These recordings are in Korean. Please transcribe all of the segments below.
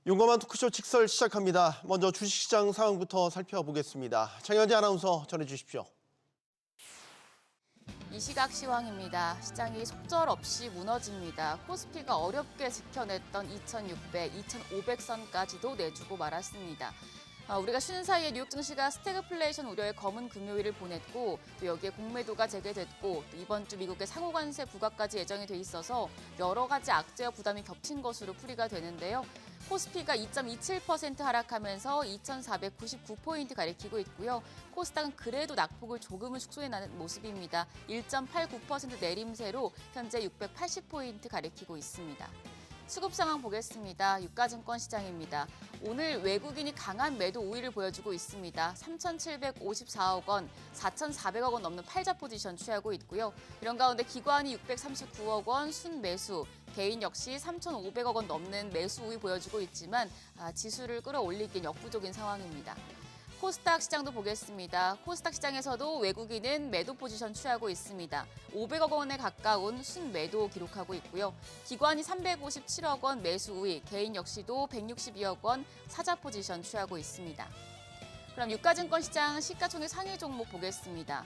용감한 토크쇼 직설 시작합니다. 먼저 주식시장 상황부터 살펴보겠습니다. 장현지 아나운서 전해주십시오. 이 시각 시황입니다. 시장이 속절없이 무너집니다. 코스피가 어렵게 지켜냈던 2,600, 2,500선까지도 내주고 말았습니다. 우리가 쉬는 사이에 뉴욕 증시가 스태그플레이션 우려의 검은 금요일을 보냈고 또 여기에 공매도가 재개됐고 또 이번 주 미국의 상호관세 부과까지 예정이 돼 있어서 여러 가지 악재와 부담이 겹친 것으로 풀이가 되는데요. 코스피가 2.27% 하락하면서 2,499포인트 가리키고 있고요. 코스닥은 그래도 낙폭을 조금은 축소해나는 모습입니다. 1.89% 내림세로 현재 680포인트 가리키고 있습니다. 수급 상황 보겠습니다. 유가증권 시장입니다. 오늘 외국인이 강한 매도 우위를 보여주고 있습니다. 3,754억 원, 4,400억 원 넘는 팔자 포지션 취하고 있고요. 이런 가운데 기관이 639억 원 순매수, 개인 역시 3,500억 원 넘는 매수 우위 보여주고 있지만 지수를 끌어올리긴 역부족인 상황입니다. 코스닥 시장도 보겠습니다. 코스닥 시장에서도 외국인은 매도 포지션 취하고 있습니다. 500억 원에 가까운 순매도 기록하고 있고요. 기관이 357억 원 매수 우위, 개인 역시도 162억 원 사자 포지션 취하고 있습니다. 그럼 유가증권 시장 시가총액 상위 종목 보겠습니다.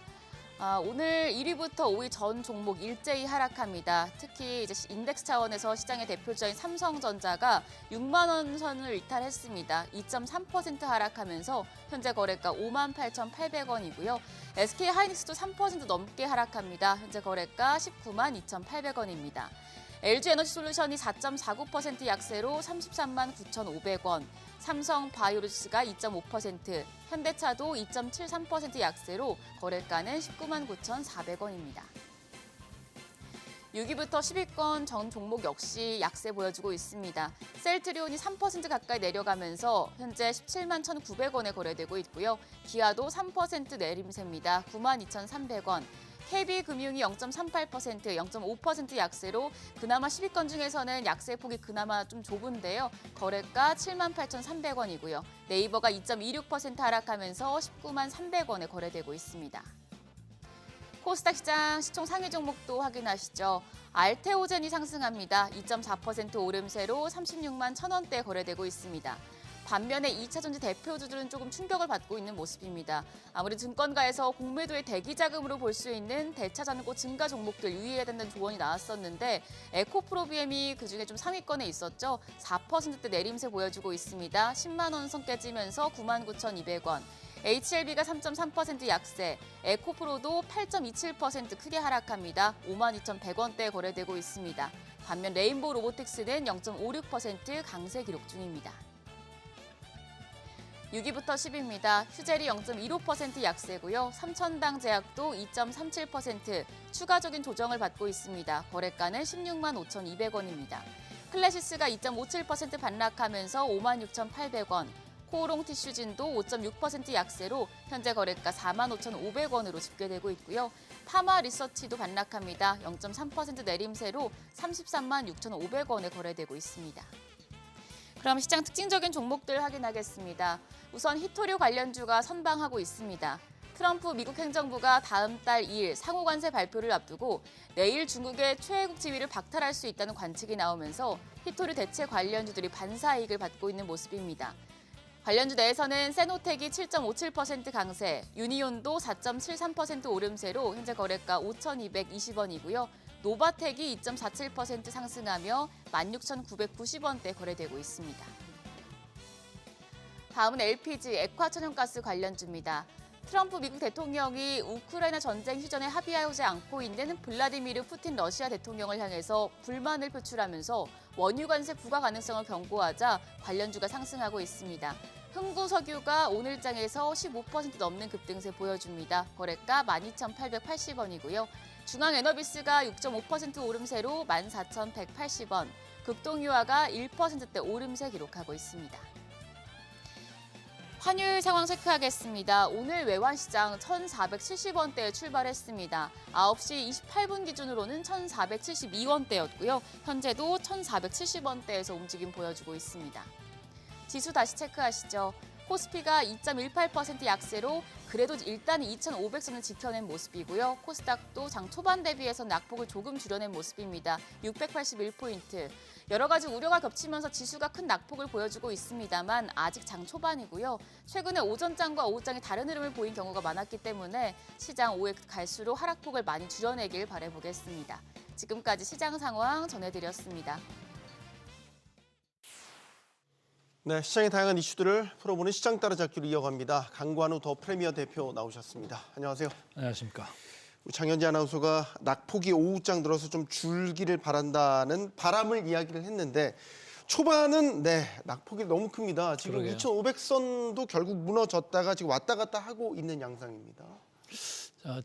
오늘 1위부터 5위 전 종목 일제히 하락합니다. 특히 이제 인덱스 차원에서 시장의 대표주자인 삼성전자가 6만 원 선을 이탈했습니다. 2.3% 하락하면서 현재 거래가 58,800원이고요. SK하이닉스도 3% 넘게 하락합니다. 현재 거래가 192만 2,800원입니다. LG에너지솔루션이 4.49% 약세로 33만 9,500원, 삼성바이오로직스가 2.5%, 현대차도 2.73% 약세로 거래가는 19만 9,400원입니다. 6위부터 10위권 전 종목 역시 약세 보여주고 있습니다. 셀트리온이 3% 가까이 내려가면서 현재 17만 1,900원에 거래되고 있고요. 기아도 3% 내림세입니다. 9만 2,300원. KB금융이 0.38%, 0.5% 약세로 그나마 10위권 중에서는 약세 폭이 그나마 좀 좁은데요. 거래가 7만 8,300원이고요. 네이버가 2.26% 하락하면서 19만 300원에 거래되고 있습니다. 코스닥 시장 시총 상위 종목도 확인하시죠. 알테오젠이 상승합니다. 2.4% 오름세로 36만 1,000원대에 거래되고 있습니다. 반면에 2차전지 대표주들은 조금 충격을 받고 있는 모습입니다. 아무래도 증권가에서 공매도의 대기자금으로 볼 수 있는 대차전고 증가 종목들 유의해야 된다는 조언이 나왔었는데 에코프로비엠이 그중에 좀 상위권에 있었죠. 4%대 내림세 보여주고 있습니다. 10만 원 선 깨지면서 99,200원. HLB가 3.3% 약세, 에코프로도 8.27% 크게 하락합니다. 52,100원대에 거래되고 있습니다. 반면 레인보우 로보틱스는 0.56% 강세 기록 중입니다. 6위부터 10위입니다. 휴젤이 0.15% 약세고요. 삼천당 제약도 2.37% 추가적인 조정을 받고 있습니다. 거래가는 16만 5,200원입니다. 클래시스가 2.57% 반락하면서 5만 6,800원. 코오롱 티슈진도 5.6% 약세로 현재 거래가 4만 5,500원으로 집계되고 있고요. 파마 리서치도 반락합니다. 0.3% 내림세로 33만 6,500원에 거래되고 있습니다. 그럼 시장 특징적인 종목들 확인하겠습니다. 우선 히토류 관련주가 선방하고 있습니다. 트럼프 미국 행정부가 다음 달 2일 상호관세 발표를 앞두고 내일 중국의 최애국 지위를 박탈할 수 있다는 관측이 나오면서 히토류 대체 관련주들이 반사이익을 받고 있는 모습입니다. 관련주 내에서는 세노텍이 7.57% 강세, 유니온도 4.73% 오름세로 현재 거래가 5,220원이고요. 노바텍이 2.47% 상승하며 16,990원대 거래되고 있습니다. 다음은 LPG, 액화천연가스 관련주입니다. 트럼프 미국 대통령이 우크라이나 전쟁 휴전에 합의하지 않고 있는 블라디미르 푸틴 러시아 대통령을 향해서 불만을 표출하면서 원유 관세 부과 가능성을 경고하자 관련주가 상승하고 있습니다. 흥구석유가 오늘장에서 15% 넘는 급등세 보여줍니다. 거래가 12,880원이고요. 중앙에너비스가 6.5% 오름세로 14,180원, 극동유화가 1%대 오름세 기록하고 있습니다. 환율 상황 체크하겠습니다. 오늘 외환시장 1,470원대에 출발했습니다. 9시 28분 기준으로는 1,472원대였고요. 현재도 1,470원대에서 움직임 보여주고 있습니다. 지수 다시 체크하시죠. 코스피가 2.18% 약세로 그래도 일단 2,500선을 지켜낸 모습이고요. 코스닥도 장 초반 대비해서 낙폭을 조금 줄여낸 모습입니다. 681포인트. 여러 가지 우려가 겹치면서 지수가 큰 낙폭을 보여주고 있습니다만 아직 장 초반이고요. 최근에 오전장과 오후장이 다른 흐름을 보인 경우가 많았기 때문에 시장 오후에 갈수록 하락폭을 많이 줄여내길 바라보겠습니다. 지금까지 시장 상황 전해드렸습니다. 네, 시장의 다양한 이슈들을 풀어보는 시장 따라잡기로 이어갑니다. 강관우 더 프리미어 대표 나오셨습니다. 안녕하세요. 안녕하십니까. 우리 장현지 아나운서가 낙폭이 오후장 들어서 좀 줄기를 바란다는 바람을 이야기를 했는데 초반은 낙폭이 너무 큽니다. 지금 그러게요. 2,500선도 결국 무너졌다가 지금 왔다 갔다 하고 있는 양상입니다.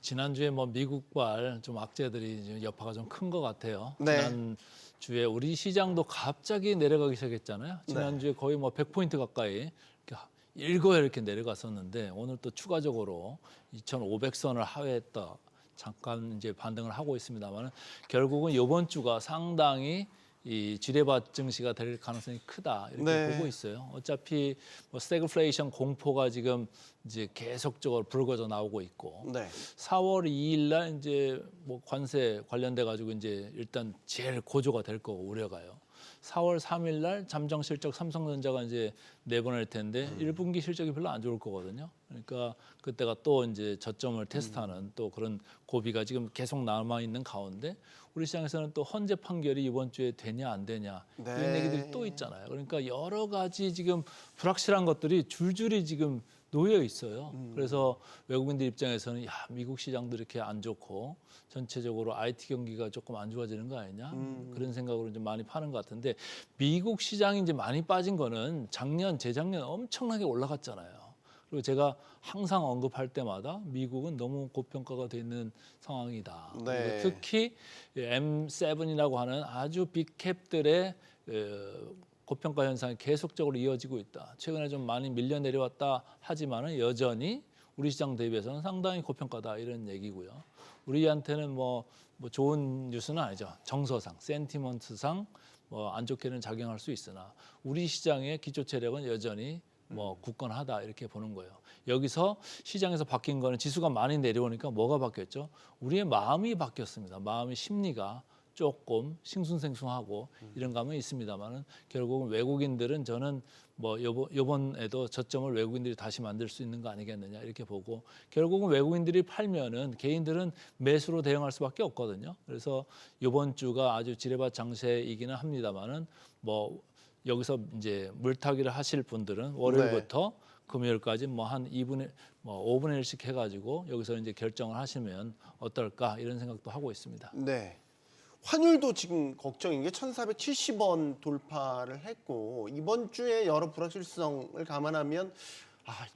지난주에 미국발 좀 악재들이 지금 여파가 좀 큰 것 같아요. 네. 지난주에 우리 시장도 갑자기 내려가기 시작했잖아요. 지난주에 거의 100포인트 가까이 일거에 이렇게 내려갔었는데 오늘 또 추가적으로 2,500선을 하회했다. 잠깐 이제 반등을 하고 있습니다만 결국은 이번 주가 상당히 이 지뢰밭 증시가 될 가능성이 크다 이렇게 보고 있어요. 어차피 스태그플레이션 공포가 지금 이제 계속적으로 불거져 나오고 있고 4월 2일 날 이제 관세 관련돼 가지고 이제 일단 제일 고조가 될 거고 우려가요. 4월 3일 날 잠정 실적 삼성전자가 이제 내보낼 텐데 1분기 실적이 별로 안 좋을 거거든요. 그러니까 그때가 또 이제 저점을 테스트하는 또 그런 고비가 지금 계속 남아 있는 가운데 우리 시장에서는 또 헌재 판결이 이번 주에 되냐 안 되냐 이런 얘기들이 또 있잖아요. 그러니까 여러 가지 지금 불확실한 것들이 줄줄이 지금 놓여 있어요. 그래서 외국인들 입장에서는 미국 시장도 이렇게 안 좋고 전체적으로 IT 경기가 조금 안 좋아지는 거 아니냐 그런 생각으로 이제 많이 파는 것 같은데 미국 시장이 이제 많이 빠진 거는 작년, 재작년 엄청나게 올라갔잖아요. 그리고 제가 항상 언급할 때마다 미국은 너무 고평가가 돼 있는 상황이다. 그리고 특히 M7이라고 하는 아주 빅캡들의 고평가 현상이 계속적으로 이어지고 있다. 최근에 좀 많이 밀려 내려왔다 하지만은 여전히 우리 시장 대비해서는 상당히 고평가다 이런 얘기고요. 우리한테는 뭐 좋은 뉴스는 아니죠. 정서상, 센티먼트상 안 좋게는 작용할 수 있으나 우리 시장의 기초 체력은 여전히 굳건하다 이렇게 보는 거예요. 여기서 시장에서 바뀐 거는 지수가 많이 내려오니까 뭐가 바뀌었죠? 우리의 마음이 바뀌었습니다. 마음의 심리가 조금 싱숭생숭하고 이런 감은 있습니다만은 결국은 외국인들은 저는 이번에도 저점을 외국인들이 다시 만들 수 있는 거 아니겠느냐 이렇게 보고 결국은 외국인들이 팔면은 개인들은 매수로 대응할 수밖에 없거든요. 그래서 이번 주가 아주 지뢰밭 장세이기는 합니다만은 여기서 이제 물타기를 하실 분들은 월요일부터 금요일까지 한 5분의 1씩 해가지고 여기서 이제 결정을 하시면 어떨까 이런 생각도 하고 있습니다. 네. 환율도 지금 걱정인 게 1,470원 돌파를 했고 이번 주에 여러 불확실성을 감안하면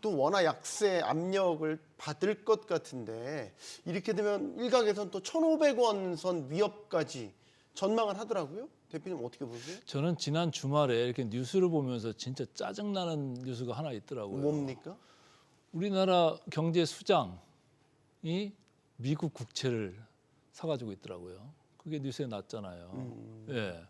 또 원화 약세 압력을 받을 것 같은데 이렇게 되면 일각에선 또 1,500원 선 위협까지 전망을 하더라고요. 대표님 어떻게 보세요? 저는 지난 주말에 이렇게 뉴스를 보면서 진짜 짜증나는 뉴스가 하나 있더라고요. 뭡니까? 우리나라 경제 수장이 미국 국채를 사가지고 있더라고요. 그게 뉴스에 났잖아요. 예.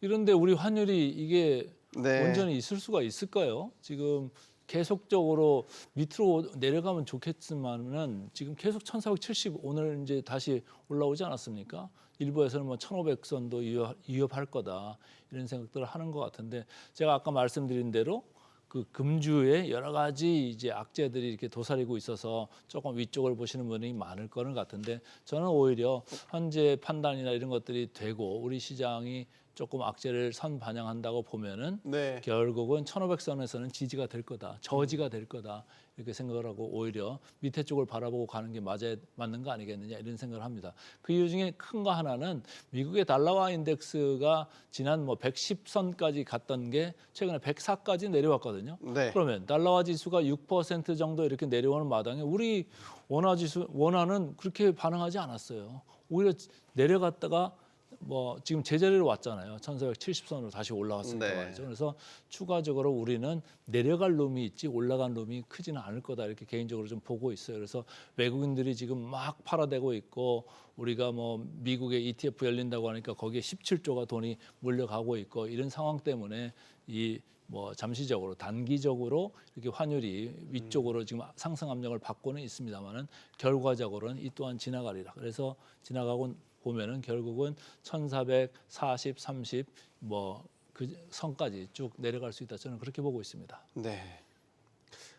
이런데 우리 환율이 이게 온전히 있을 수가 있을까요? 지금 계속적으로 밑으로 내려가면 좋겠지만은 지금 계속 1,470 오늘 이제 다시 올라오지 않았습니까? 일부에서는 1,500선도 위협할 거다 이런 생각들을 하는 것 같은데 제가 아까 말씀드린 대로 그 금주에 여러 가지 이제 악재들이 이렇게 도사리고 있어서 조금 위쪽을 보시는 분이 많을 거는 같은데 저는 오히려 현재 판단이나 이런 것들이 되고 우리 시장이 조금 악재를 선반영한다고 보면은 결국은 1,500선에서는 지지가 될 거다, 저지가 될 거다 이렇게 생각을 하고 오히려 밑에 쪽을 바라보고 가는 게 맞는 거 아니겠느냐 이런 생각을 합니다. 그 이유 중에 큰 거 하나는 미국의 달러화 인덱스가 지난 110선까지 갔던 게 최근에 104까지 내려왔거든요. 그러면 달러화 지수가 6% 정도 이렇게 내려오는 마당에 우리 원화는 그렇게 반응하지 않았어요. 오히려 내려갔다가 지금 제자리로 왔잖아요. 1,470선으로 다시 올라왔으니까 말이죠. 그래서 추가적으로 우리는 내려갈 놈이 있지 올라간 놈이 크지는 않을 거다 이렇게 개인적으로 좀 보고 있어요. 그래서 외국인들이 지금 막 팔아대고 있고 우리가 미국의 ETF 열린다고 하니까 거기에 17조가 돈이 몰려가고 있고 이런 상황 때문에 잠시적으로 단기적으로 이렇게 환율이 위쪽으로 지금 상승 압력을 받고는 있습니다만은 결과적으로는 이 또한 지나가리라. 그래서 지나가고 보면은 결국은 1,440, 30 뭐 그 선까지 쭉 내려갈 수 있다. 저는 그렇게 보고 있습니다. 네.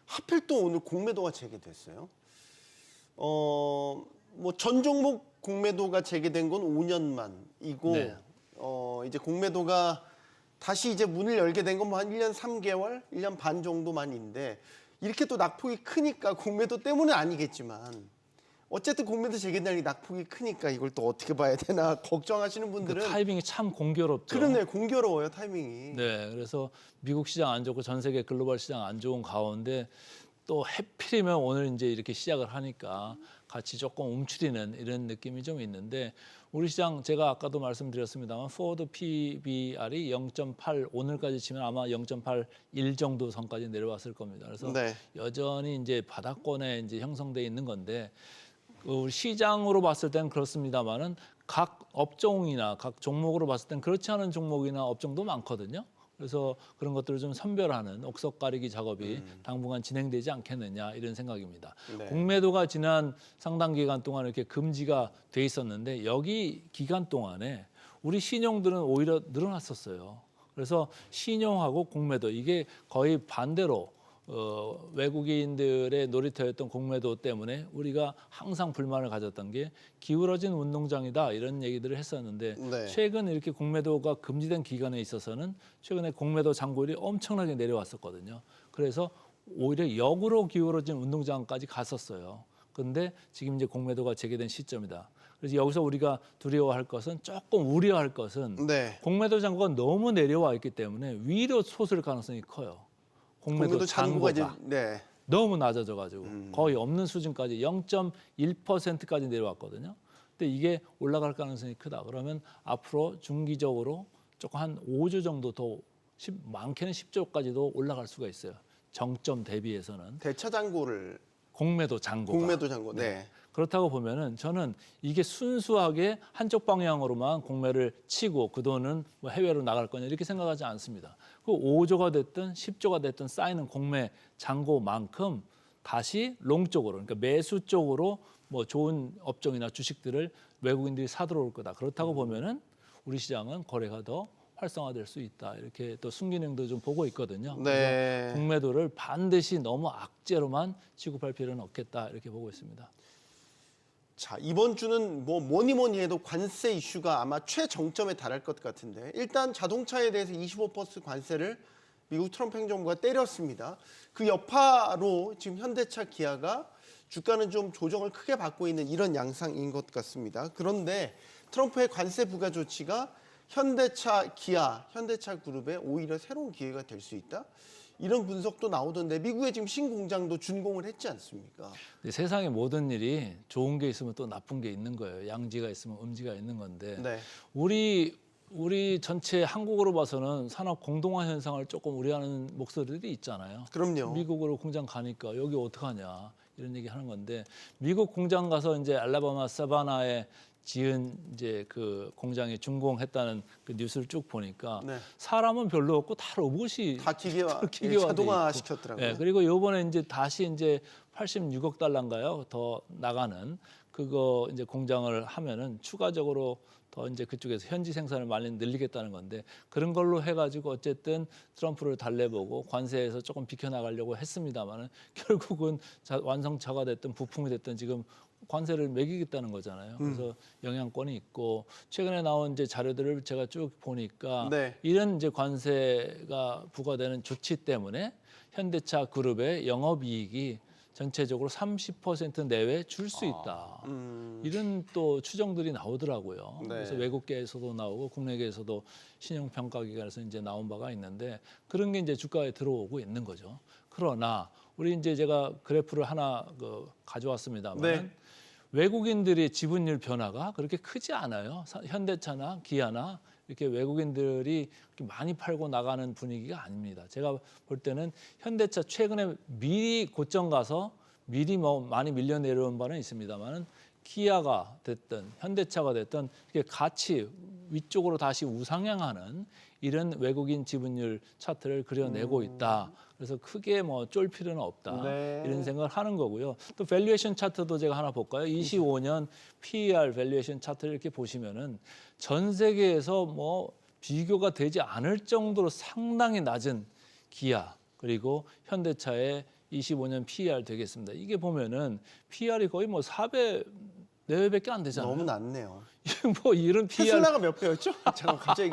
하필 또 오늘 공매도가 재개됐어요. 뭐 전 종목 공매도가 재개된 건 5년 만이고 네. 이제 공매도가 다시 이제 문을 열게 된 건 뭐 한 1년 3개월, 1년 반 정도만인데 이렇게 또 낙폭이 크니까 공매도 때문은 아니겠지만 어쨌든 공매도 재개되는 낙폭이 크니까 이걸 또 어떻게 봐야 되나 걱정하시는 그 분들은 타이밍이 참 공교롭죠. 그렇네 공교로워요 타이밍이. 네, 그래서 미국 시장 안 좋고 전 세계 글로벌 시장 안 좋은 가운데 또 해필이면 오늘 이제 이렇게 시작을 하니까 같이 조금 움츠리는 이런 느낌이 좀 있는데 우리 시장 제가 아까도 말씀드렸습니다만 포워드 PBR이 0.8 오늘까지 치면 아마 0.81 정도 선까지 내려왔을 겁니다. 그래서 네. 여전히 이제 바닥권에 이제 형성돼 있는 건데 우리 시장으로 봤을 때는 그렇습니다만은 각 업종이나 각 종목으로 봤을 때는 그렇지 않은 종목이나 업종도 많거든요. 그래서 그런 것들을 좀 선별하는 옥석 가리기 작업이 당분간 진행되지 않겠느냐 이런 생각입니다. 네. 공매도가 지난 상당 기간 동안 이렇게 금지가 돼 있었는데 여기 기간 동안에 우리 신용들은 오히려 늘어났었어요. 그래서 신용하고 공매도 이게 거의 반대로 외국인들의 놀이터였던 공매도 때문에 우리가 항상 불만을 가졌던 게 기울어진 운동장이다 이런 얘기들을 했었는데 네. 최근 이렇게 공매도가 금지된 기간에 있어서는 최근에 공매도 잔고율이 엄청나게 내려왔었거든요. 그래서 오히려 역으로 기울어진 운동장까지 갔었어요. 그런데 지금 이제 공매도가 재개된 시점이다. 그래서 여기서 우리가 두려워할 것은 조금 우려할 것은 네. 공매도 잔고가 너무 내려와 있기 때문에 위로 솟을 가능성이 커요. 공매도 잔고가 잔고가 네. 너무 낮아져가지고 거의 없는 수준까지 0.1%까지 내려왔거든요. 근데 이게 올라갈 가능성이 크다. 그러면 앞으로 중기적으로 조금 한 5조 정도 더 많게는 10조까지도 올라갈 수가 있어요. 정점 대비해서는 대차잔고를 공매도 잔고가. 공매도 잔고. 네. 그렇다고 보면은 저는 이게 순수하게 한쪽 방향으로만 공매를 치고 그 돈은 뭐 해외로 나갈 거냐 이렇게 생각하지 않습니다. 그 5조가 됐든 10조가 됐든 쌓이는 공매 잔고만큼 다시 롱 쪽으로 그러니까 매수 쪽으로 뭐 좋은 업종이나 주식들을 외국인들이 사들어올 거다. 그렇다고 보면은 우리 시장은 거래가 더 활성화될 수 있다. 이렇게 또 순기능도 좀 보고 있거든요. 네. 그래서 공매도를 반드시 너무 악재로만 취급할 필요는 없겠다. 이렇게 보고 있습니다. 자, 이번 주는 뭐 뭐니 해도 관세 이슈가 아마 최정점에 달할 것 같은데 일단 자동차에 대해서 25% 관세를 미국 트럼프 행정부가 때렸습니다. 그 여파로 지금 현대차, 기아가 주가는 좀 조정을 크게 받고 있는 이런 양상인 것 같습니다. 그런데 트럼프의 관세 부과 조치가 현대차, 기아, 현대차 그룹에 오히려 새로운 기회가 될 수 있다? 이런 분석도 나오던데 미국에 지금 신공장도 준공을 했지 않습니까? 근데 세상의 모든 일이 좋은 게 있으면 또 나쁜 게 있는 거예요. 양지가 있으면 음지가 있는 건데 네. 우리 전체 한국으로 봐서는 산업 공동화 현상을 조금 우려하는 목소리들이 있잖아요. 그럼요. 미국으로 공장 가니까 여기 어떡하냐 이런 얘기 하는 건데 미국 공장 가서 이제 알라바마 사바나에 지은 이제 그 공장이 준공했다는 그 뉴스를 쭉 보니까 네. 사람은 별로 없고 다 로봇이 다 기계화, 기계화돼 자동화 있고. 시켰더라고요. 예, 그리고 요번에 이제 다시 이제 86억 달러인가요? 더 나가는 그거 이제 공장을 하면은 추가적으로 더 이제 그쪽에서 현지 생산을 많이 늘리겠다는 건데 그런 걸로 해가지고 어쨌든 트럼프를 달래보고 관세에서 조금 비켜나가려고 했습니다만은 결국은 완성차가 됐든 부품이 됐든 지금 관세를 매기겠다는 거잖아요. 그래서 영향권이 있고 최근에 나온 이제 자료들을 제가 쭉 보니까 네. 이런 이제 관세가 부과되는 조치 때문에 현대차 그룹의 영업이익이 전체적으로 30% 내외 줄 수 있다. 이런 또 추정들이 나오더라고요. 네. 그래서 외국계에서도 나오고 국내계에서도 신용평가기관에서 이제 나온 바가 있는데 그런 게 이제 주가에 들어오고 있는 거죠. 그러나 우리 이제 제가 그래프를 하나 가져왔습니다만 네. 외국인들의 지분율 변화가 그렇게 크지 않아요. 현대차나 기아나 이렇게 외국인들이 이렇게 많이 팔고 나가는 분위기가 아닙니다. 제가 볼 때는 현대차 최근에 미리 고점 가서 미리 뭐 많이 밀려 내려온 바는 있습니다만은 기아가 됐든 현대차가 됐든 이렇게 같이 위쪽으로 다시 우상향하는 이런 외국인 지분율 차트를 그려내고 있다. 그래서 크게 뭐 쫄 필요는 없다. 네. 이런 생각을 하는 거고요. 또 밸류에이션 차트도 제가 하나 볼까요? 25년 PER 밸류에이션 차트를 이렇게 보시면은 전 세계에서 뭐 비교가 되지 않을 정도로 상당히 낮은 기아 그리고 현대차의 25년 PER 되겠습니다. 이게 보면은 PER이 거의 뭐 4배, 4배밖에 안 되잖아요. 너무 낮네요. 뭐 이런 PER 테슬라가 몇 배였죠? 잠깐 갑자기.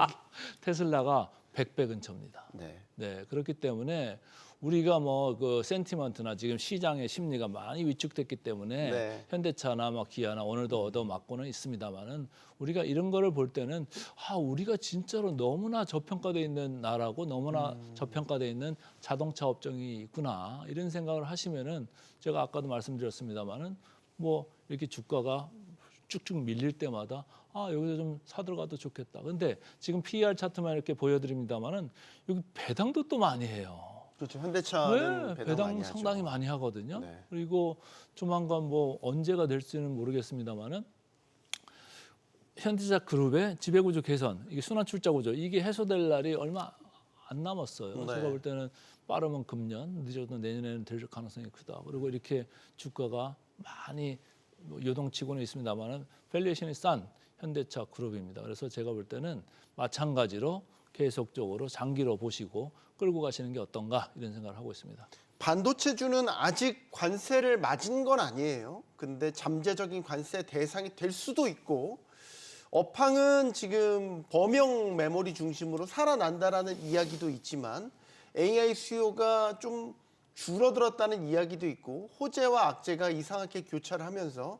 테슬라가 100배 근처입니다. 네. 네, 그렇기 때문에 우리가 뭐 그 센티먼트나 지금 시장의 심리가 많이 위축됐기 때문에 네. 현대차나 막 기아나 오늘도 얻어맞고는 있습니다만은 우리가 이런 거를 볼 때는 우리가 진짜로 너무나 저평가돼 있는 나라고 너무나 저평가돼 있는 자동차 업종이 있구나 이런 생각을 하시면은 제가 아까도 말씀드렸습니다만은 뭐 이렇게 주가가 쭉쭉 밀릴 때마다 여기서 좀 사들어가도 좋겠다. 근데 지금 PER 차트만 이렇게 보여드립니다만은 여기 배당도 또 많이 해요. 그렇죠. 현대차는 네, 배당 배당 많이 상당히 하죠. 많이 하거든요. 네. 그리고 조만간 뭐 언제가 될지는 모르겠습니다만은 현대차 그룹의 지배구조 개선, 이게 순환출자구조 이게 해소될 날이 얼마 안 남았어요. 네. 제가 볼 때는 빠르면 금년, 늦어도 내년에는 될 가능성이 크다. 그리고 이렇게 주가가 많이 요동치고는 있습니다만은 밸류에이션이 싼 현대차 그룹입니다. 그래서 제가 볼 때는 마찬가지로 계속적으로 장기로 보시고 끌고 가시는 게 어떤가 이런 생각을 하고 있습니다. 반도체주는 아직 관세를 맞은 건 아니에요. 근데 잠재적인 관세 대상이 될 수도 있고 업황은 지금 범용 메모리 중심으로 살아난다라는 이야기도 있지만 AI 수요가 좀 줄어들었다는 이야기도 있고 호재와 악재가 이상하게 교차를 하면서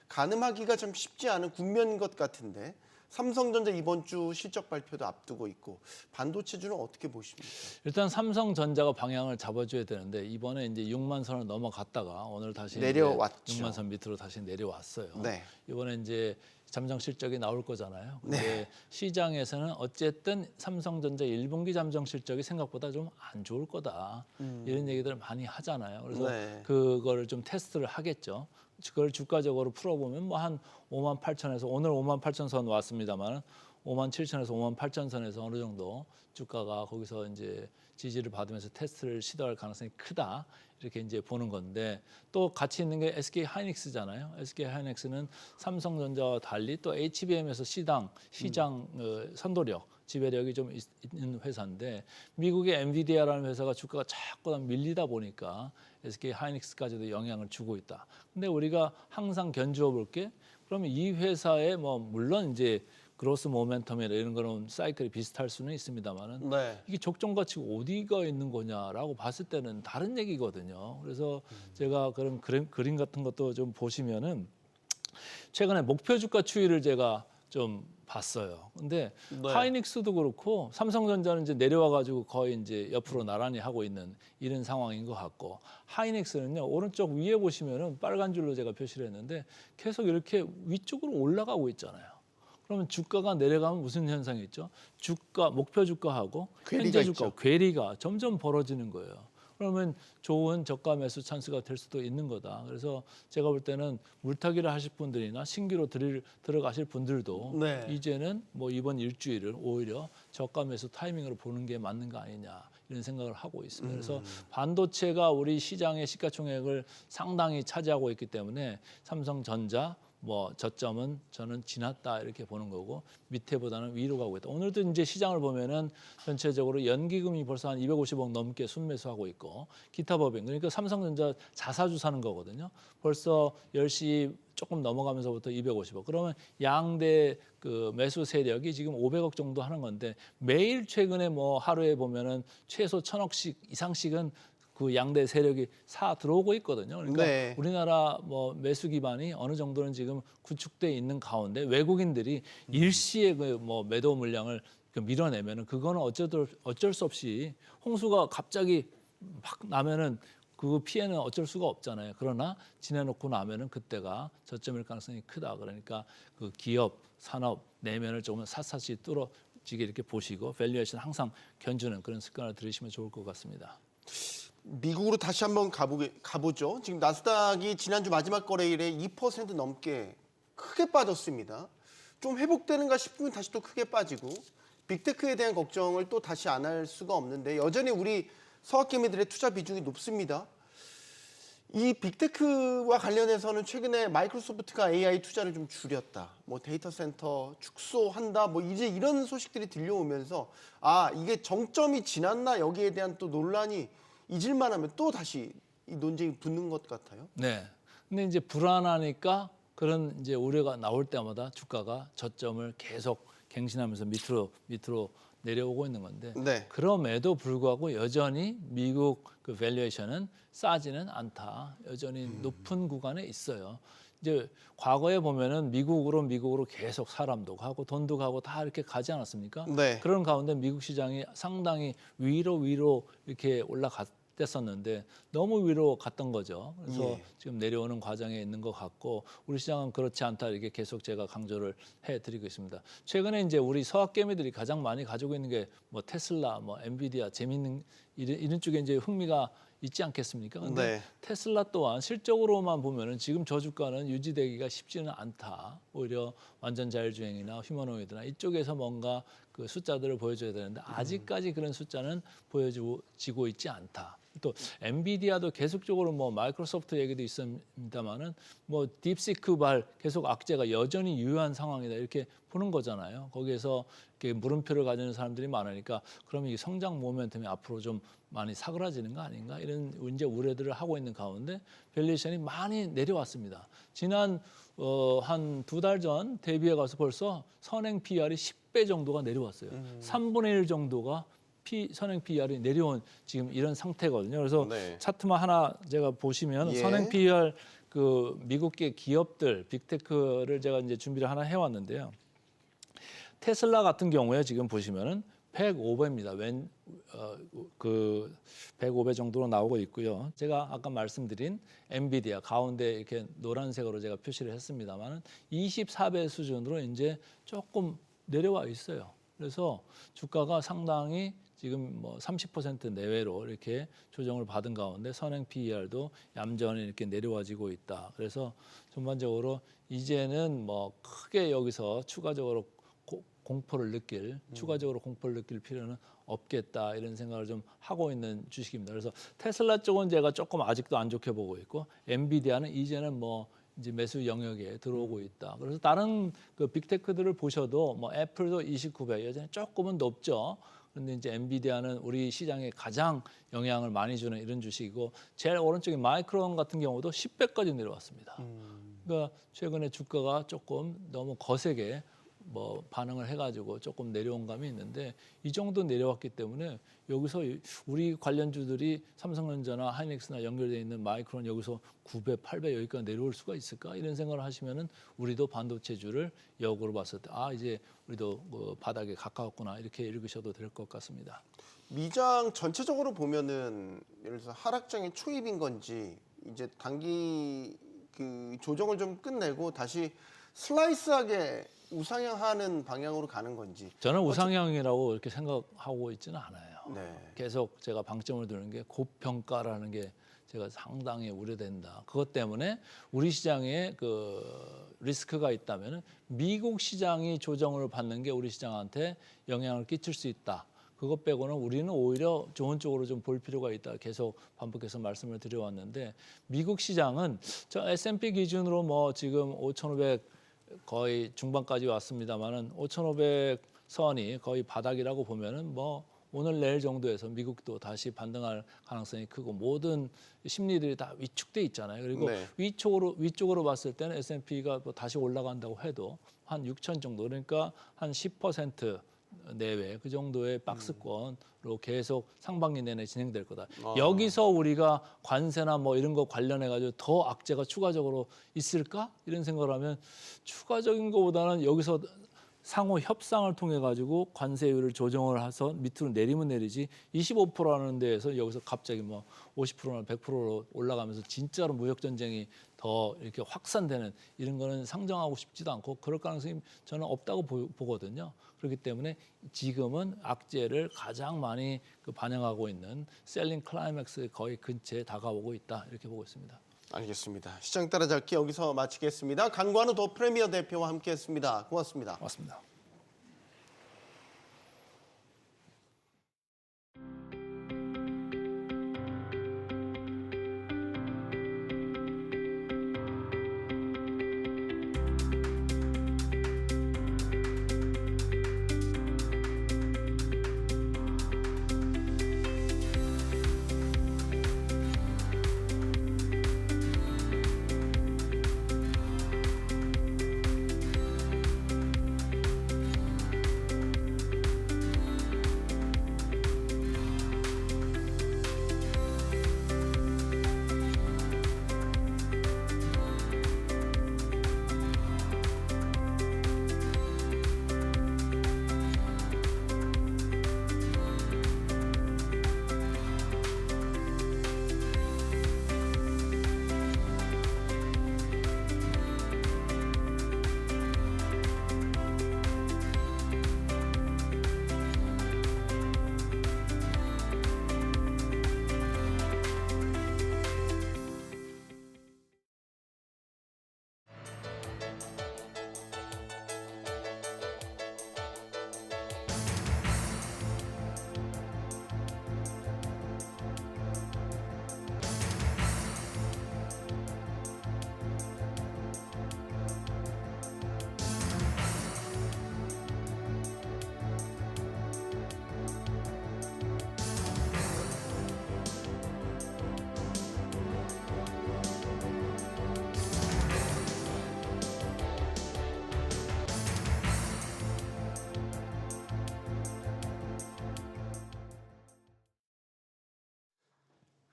가늠하기가 좀 쉽지 않은 국면인 것 같은데 삼성전자 이번 주 실적 발표도 앞두고 있고 반도체주는 어떻게 보십니까? 일단 삼성전자가 방향을 잡아줘야 되는데 이번에 이제 6만 선을 넘어갔다가 오늘 다시 내려왔죠. 이제 6만 선 밑으로 다시 내려왔어요. 네. 이번에 이제 잠정 실적이 나올 거잖아요. 근데 시장에서는 어쨌든 삼성전자 1분기 잠정 실적이 생각보다 좀 안 좋을 거다. 이런 얘기들을 많이 하잖아요. 그래서 네. 그거를 좀 테스트를 하겠죠. 그걸 주가적으로 풀어보면 뭐 한 5만 8천에서 오늘 5만 8천 선 왔습니다만 5만 7천에서 5만 8천 선에서 어느 정도 주가가 거기서 이제 지지를 받으면서 테스트를 시도할 가능성이 크다. 이렇게 이제 보는 건데 또 같이 있는 게 SK 하이닉스잖아요. SK 하이닉스는 삼성전자와 달리 또 HBM에서 시장 선도력, 지배력이 좀 있는 회사인데 미국의 엔비디아라는 회사가 주가가 자꾸 밀리다 보니까 SK 하이닉스까지도 영향을 주고 있다. 근데 우리가 항상 견주어 볼 게 그러면 이 회사의 뭐 물론 이제 그로스 모멘텀이나 이런 거는 사이클이 비슷할 수는 있습니다만은 네. 이게 적정 가치가 어디가 있는 거냐라고 봤을 때는 다른 얘기거든요. 그래서 제가 그런 그림 같은 것도 좀 보시면은 최근에 목표 주가 추이를 제가 좀 봤어요. 근데 네. 하이닉스도 그렇고 삼성전자는 이제 내려와 가지고 거의 이제 옆으로 나란히 하고 있는 이런 상황인 것 같고 하이닉스는요 오른쪽 위에 보시면은 빨간 줄로 제가 표시를 했는데 계속 이렇게 위쪽으로 올라가고 있잖아요. 그러면 주가가 내려가면 무슨 현상이 있죠? 주가 목표 주가하고 괴리가 현재 주가 있죠. 괴리가 점점 벌어지는 거예요. 그러면 좋은 저가 매수 찬스가 될 수도 있는 거다. 그래서 제가 볼 때는 물타기를 하실 분들이나 신규로 들어가실 분들도 네. 이제는 뭐 이번 일주일을 오히려 저가 매수 타이밍으로 보는 게 맞는 거 아니냐 이런 생각을 하고 있습니다. 그래서 반도체가 우리 시장의 시가총액을 상당히 차지하고 있기 때문에 삼성전자 뭐 저점은 저는 지났다 이렇게 보는 거고 밑에보다는 위로 가고 있다. 오늘도 이제 시장을 보면은 전체적으로 연기금이 벌써 한 250억 넘게 순매수하고 있고 기타 법인 그러니까 삼성전자 자사주 사는 거거든요. 벌써 10시 조금 넘어가면서부터 250억. 그러면 양대 그 매수 세력이 지금 500억 정도 하는 건데 매일 최근에 뭐 하루에 보면은 최소 1,000억씩 이상씩은 그 양대 세력이 사 들어오고 있거든요. 그러니까 네. 우리나라 뭐 매수 기반이 어느 정도는 지금 구축돼 있는 가운데 외국인들이 일시에 그 뭐 매도 물량을 밀어내면은 그거는 어쩔 수 없이 홍수가 갑자기 막 나면은 그 피해는 어쩔 수가 없잖아요. 그러나 지내놓고 나면은 그때가 저점일 가능성이 크다. 그러니까 그 기업, 산업 내면을 조금 샅샅이 뚫어지게 이렇게 보시고 밸류에이션 항상 견주는 그런 습관을 들이시면 좋을 것 같습니다. 미국으로 다시 한번 가보죠. 지금 나스닥이 지난주 마지막 거래일에 2% 넘게 크게 빠졌습니다. 좀 회복되는가 싶으면 다시 또 크게 빠지고 빅테크에 대한 걱정을 또 다시 안 할 수가 없는데 여전히 우리 서학개미들의 투자 비중이 높습니다. 이 빅테크와 관련해서는 최근에 마이크로소프트가 AI 투자를 좀 줄였다. 뭐 데이터 센터 축소한다. 뭐 이제 이런 소식들이 들려오면서 아, 이게 정점이 지났나 여기에 대한 또 논란이 잊을만 하면 또 다시 이 논쟁이 붙는 것 같아요. 네. 근데 이제 불안하니까 그런 이제 우려가 나올 때마다 주가가 저점을 계속 갱신하면서 밑으로 내려오고 있는 건데 네. 그럼에도 불구하고 여전히 미국 그 밸류에이션은 싸지는 않다. 여전히 높은 구간에 있어요. 이제 과거에 보면은 미국으로 계속 사람도 가고 돈도 가고 다 이렇게 가지 않았습니까? 네. 그런 가운데 미국 시장이 상당히 위로 이렇게 올라갔었는데 너무 위로 갔던 거죠. 그래서 예. 지금 내려오는 과정에 있는 것 같고 우리 시장은 그렇지 않다 이렇게 계속 제가 강조를 해드리고 있습니다. 최근에 이제 우리 서학개미들이 가장 많이 가지고 있는 게 뭐 테슬라, 뭐 엔비디아 재밌는 이런 쪽에 이제 흥미가 있지 않겠습니까? 근데 네. 테슬라 또한 실적으로만 보면은 지금 저주가는 유지되기가 쉽지는 않다. 오히려 완전 자율주행이나 휴머노이드나 이쪽에서 뭔가 그 숫자들을 보여줘야 되는데 아직까지 그런 숫자는 보여지고 있지 않다. 또 엔비디아도 계속적으로 뭐 마이크로소프트 얘기도 있습니다만은 뭐 딥시크발 계속 악재가 여전히 유효한 상황이다 이렇게 보는 거잖아요. 거기에서 이렇게 물음표를 가지는 사람들이 많으니까 그러면 이 성장 모멘텀이 앞으로 좀 많이 사그라지는 거 아닌가 이런 이제 우려들을 하고 있는 가운데 밸류에이션이 많이 내려왔습니다. 지난 한 2달 전 대비해 가서 벌써 선행 PR이 10배 정도가 내려왔어요. 3분의 1 정도가 선행 PR이 내려온 지금 이런 상태거든요. 그래서 네. 차트만 하나 제가 보시면 예. 선행 PR 그 미국계 기업들 빅테크를 제가 이제 준비를 하나 해왔는데요. 테슬라 같은 경우에 지금 보시면은 105배입니다. 그 105배 정도로 나오고 있고요. 제가 아까 말씀드린 엔비디아 가운데 이렇게 노란색으로 제가 표시를 했습니다만은 24배 수준으로 이제 조금 내려와 있어요. 그래서 주가가 상당히 지금 뭐 30% 내외로 이렇게 조정을 받은 가운데 선행 PER도 얌전히 이렇게 내려와지고 있다. 그래서 전반적으로 이제는 뭐 크게 여기서 추가적으로 추가적으로 공포를 느낄 필요는 없겠다 이런 생각을 좀 하고 있는 주식입니다. 그래서 테슬라 쪽은 제가 조금 아직도 안 좋게 보고 있고 엔비디아는 이제는 뭐 이제 매수 영역에 들어오고 있다. 그래서 다른 그 빅테크들을 보셔도 뭐 애플도 29배 여전히 조금은 높죠. 그런데 이제 엔비디아는 우리 시장에 가장 영향을 많이 주는 이런 주식이고 제일 오른쪽에 마이크론 같은 경우도 10배까지 내려왔습니다. 그러니까 최근에 주가가 조금 너무 거세게 뭐 반응을 해가지고 조금 내려온 감이 있는데 이 정도 내려왔기 때문에 여기서 우리 관련주들이 삼성전자나 하이닉스나 연결되어 있는 마이크론 여기서 9배, 8배 여기까지 내려올 수가 있을까 이런 생각을 하시면은 우리도 반도체주를 역으로 봤을 때 아 이제 우리도 뭐 바닥에 가까웠구나 이렇게 읽으셔도 될 것 같습니다. 미장 전체적으로 보면은 예를 들어서 하락장의 초입인 건지 이제 단기 그 조정을 좀 끝내고 다시 슬라이스하게 우상향하는 방향으로 가는 건지. 저는 우상향이라고 이렇게 생각하고 있지는 않아요. 네. 계속 제가 방점을 두는 게 고평가라는 게 제가 상당히 우려된다. 그것 때문에 우리 시장에 그 리스크가 있다면 미국 시장이 조정을 받는 게 우리 시장한테 영향을 끼칠 수 있다. 그것 빼고는 우리는 오히려 좋은 쪽으로 좀 볼 필요가 있다. 계속 반복해서 말씀을 드려왔는데 미국 시장은 저 S&P 기준으로 뭐 지금 5,500 거의 중반까지 왔습니다만은 5,500 선이 거의 바닥이라고 보면은 뭐 오늘 내일 정도에서 미국도 다시 반등할 가능성이 크고 모든 심리들이 다 위축돼 있잖아요. 그리고 네. 위쪽으로 봤을 때는 S&P가 뭐 다시 올라간다고 해도 한 6천 정도 그러니까 한 10% 내외 그 정도의 박스권으로 계속 상반기 내내 진행될 거다. 여기서 우리가 관세나 뭐 이런 거 관련해 가지고 더 악재가 추가적으로 있을까? 이런 생각을 하면 추가적인 것보다는 여기서 상호 협상을 통해 가지고 관세율을 조정을 해서 밑으로 내리면 내리지 25%라는 데에서 여기서 갑자기 뭐 50%나 100%로 올라가면서 진짜로 무역 전쟁이 더 이렇게 확산되는 이런 거는 상정하고 싶지도 않고 그럴 가능성이 저는 없다고 보거든요. 그렇기 때문에 지금은 악재를 가장 많이 반영하고 있는 셀링 클라이맥스 거의 근처에 다가오고 있다 이렇게 보고 있습니다. 알겠습니다. 시장 따라잡기 여기서 마치겠습니다. 강관우 더 프리미어 대표와 함께했습니다. 고맙습니다. 맞습니다.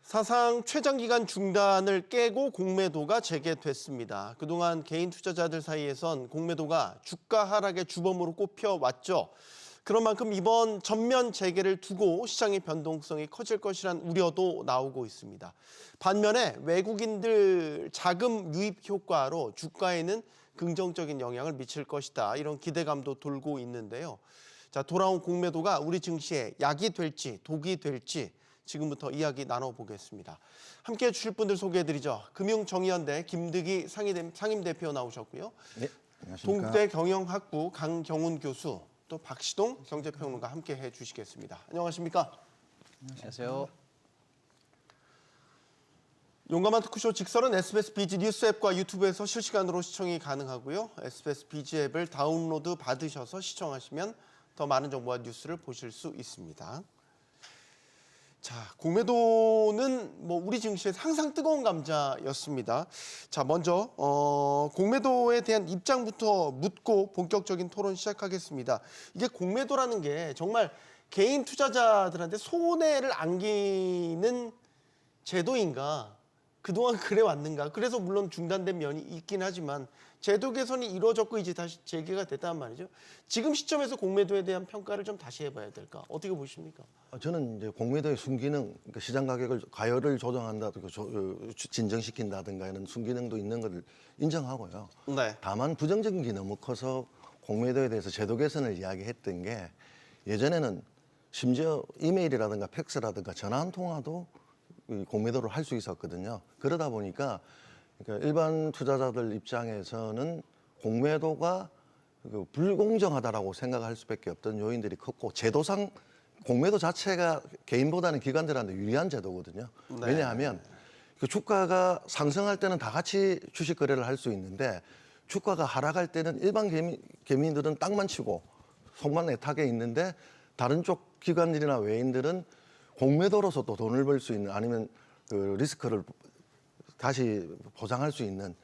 사상 최장기간 중단을 깨고 공매도가 재개됐습니다. 그동안 개인 투자자들 사이에선 공매도가 주가 하락의 주범으로 꼽혀왔죠. 그런 만큼 이번 전면 재개를 두고 시장의 변동성이 커질 것이란 우려도 나오고 있습니다. 반면에 외국인들 자금 유입 효과로 주가에는 긍정적인 영향을 미칠 것이다. 이런 기대감도 돌고 있는데요. 자, 돌아온 공매도가 우리 증시에 약이 될지 독이 될지 지금부터 이야기 나눠보겠습니다. 함께해 주실 분들 소개해드리죠. 금융정의연대 김득희 상임대표 나오셨고요. 네, 안녕하십니까. 동대경영학부 강경훈 교수, 또 박시동 경제평론가 함께해 주시겠습니다. 안녕하십니까? 안녕하세요. 용감한 토크쇼 직설은 SBS 비지 뉴스 앱과 유튜브에서 실시간으로 시청이 가능하고요. SBS 비지 앱을 다운로드 받으셔서 시청하시면 더 많은 정보와 뉴스를 보실 수 있습니다. 자, 공매도는 뭐 우리 증시에서 항상 뜨거운 감자였습니다. 자, 먼저 공매도에 대한 입장부터 묻고 본격적인 토론 시작하겠습니다. 이게 공매도라는 게 정말 개인 투자자들한테 손해를 안기는 제도인가? 그동안 그래 왔는가? 그래서 물론 중단된 면이 있긴 하지만 제도 개선이 이루어졌고 이제 다시 재개가 됐단 말이죠. 지금 시점에서 공매도에 대한 평가를 좀 다시 해봐야 될까? 어떻게 보십니까? 저는 이제 공매도의 순기능, 그러니까 시장 가격을 가열을 조정한다든가 진정시킨다든가 이런 순기능도 있는 것을 인정하고요. 네. 다만 부정적인 게 너무 커서 공매도에 대해서 제도 개선을 이야기했던 게 예전에는 심지어 이메일이라든가 팩스라든가 전화 한 통화도 이 공매도를 할 수 있었거든요. 그러다 보니까 그러니까 일반 투자자들 입장에서는 공매도가 불공정하다라고 생각할 수밖에 없던 요인들이 컸고 제도상 공매도 자체가 개인보다는 기관들한테 유리한 제도거든요. 네. 왜냐하면 그 주가가 상승할 때는 다 같이 주식 거래를 할 수 있는데 주가가 하락할 때는 일반 개민들은 땅만 치고 손만 애타게 있는데 다른 쪽 기관들이나 외인들은 공매도로서 또 돈을 벌 수 있는 아니면 그 리스크를 다시 보장할 수 있는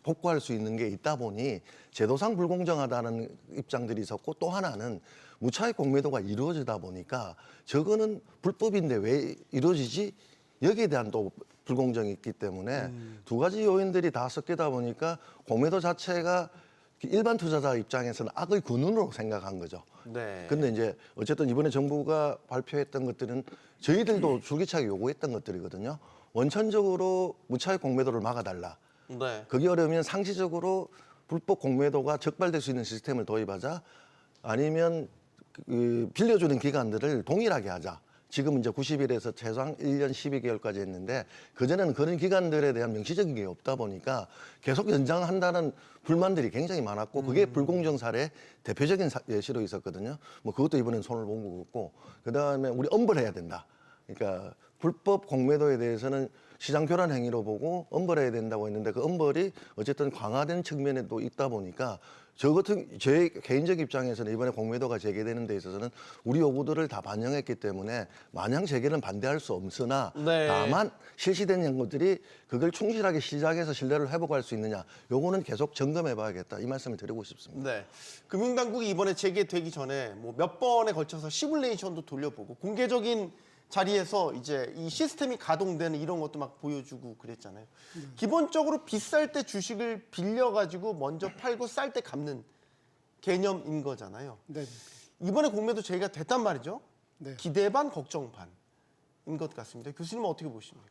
복구할 수 있는 게 있다 보니 제도상 불공정하다는 입장들이 있었고 또 하나는 무차익 공매도가 이루어지다 보니까 저거는 불법인데 왜 이루어지지? 여기에 대한 또 불공정이 있기 때문에 두 가지 요인들이 다 섞이다 보니까 공매도 자체가 일반 투자자 입장에서는 악의 근원으로 생각한 거죠. 네. 근데 이제 어쨌든 이번에 정부가 발표했던 것들은 저희들도 줄기차게 요구했던 것들이거든요. 원천적으로 무차익 공매도를 막아달라. 네. 그게 어려우면 상시적으로 불법 공매도가 적발될 수 있는 시스템을 도입하자. 아니면 그 빌려주는 기관들을 동일하게 하자. 지금 이제 90일에서 최소한 1년 12개월까지 했는데 그전에는 그런 기간들에 대한 명시적인 게 없다 보니까 계속 연장한다는 불만들이 굉장히 많았고 그게 불공정 사례 대표적인 예시로 있었거든요. 뭐 그것도 이번엔 손을 본 것 같고 그다음에 우리 엄벌해야 된다. 그러니까 불법 공매도에 대해서는 시장 교란 행위로 보고 엄벌해야 된다고 했는데 그 엄벌이 어쨌든 강화된 측면에 또 있다 보니까 제 개인적 입장에서는 이번에 공매도가 재개되는 데 있어서는 우리 요구들을 다 반영했기 때문에 마냥 재개는 반대할 수 없으나 네. 다만 실시된 것들이 그걸 충실하게 시장에서 신뢰를 회복할 수 있느냐 요거는 계속 점검해 봐야겠다 이 말씀을 드리고 싶습니다. 네. 금융당국이 이번에 재개되기 전에 뭐 몇 번에 걸쳐서 시뮬레이션도 돌려보고 공개적인 자리에서 이제 이 시스템이 가동되는 이런 것도 막 보여주고 그랬잖아요. 기본적으로 비쌀 때 주식을 빌려가지고 먼저 팔고 쌀 때 갚는 개념인 거잖아요. 네. 이번에 공매도 제기가 됐단 말이죠. 네. 기대 반 걱정 반인 것 같습니다. 교수님은 어떻게 보십니까?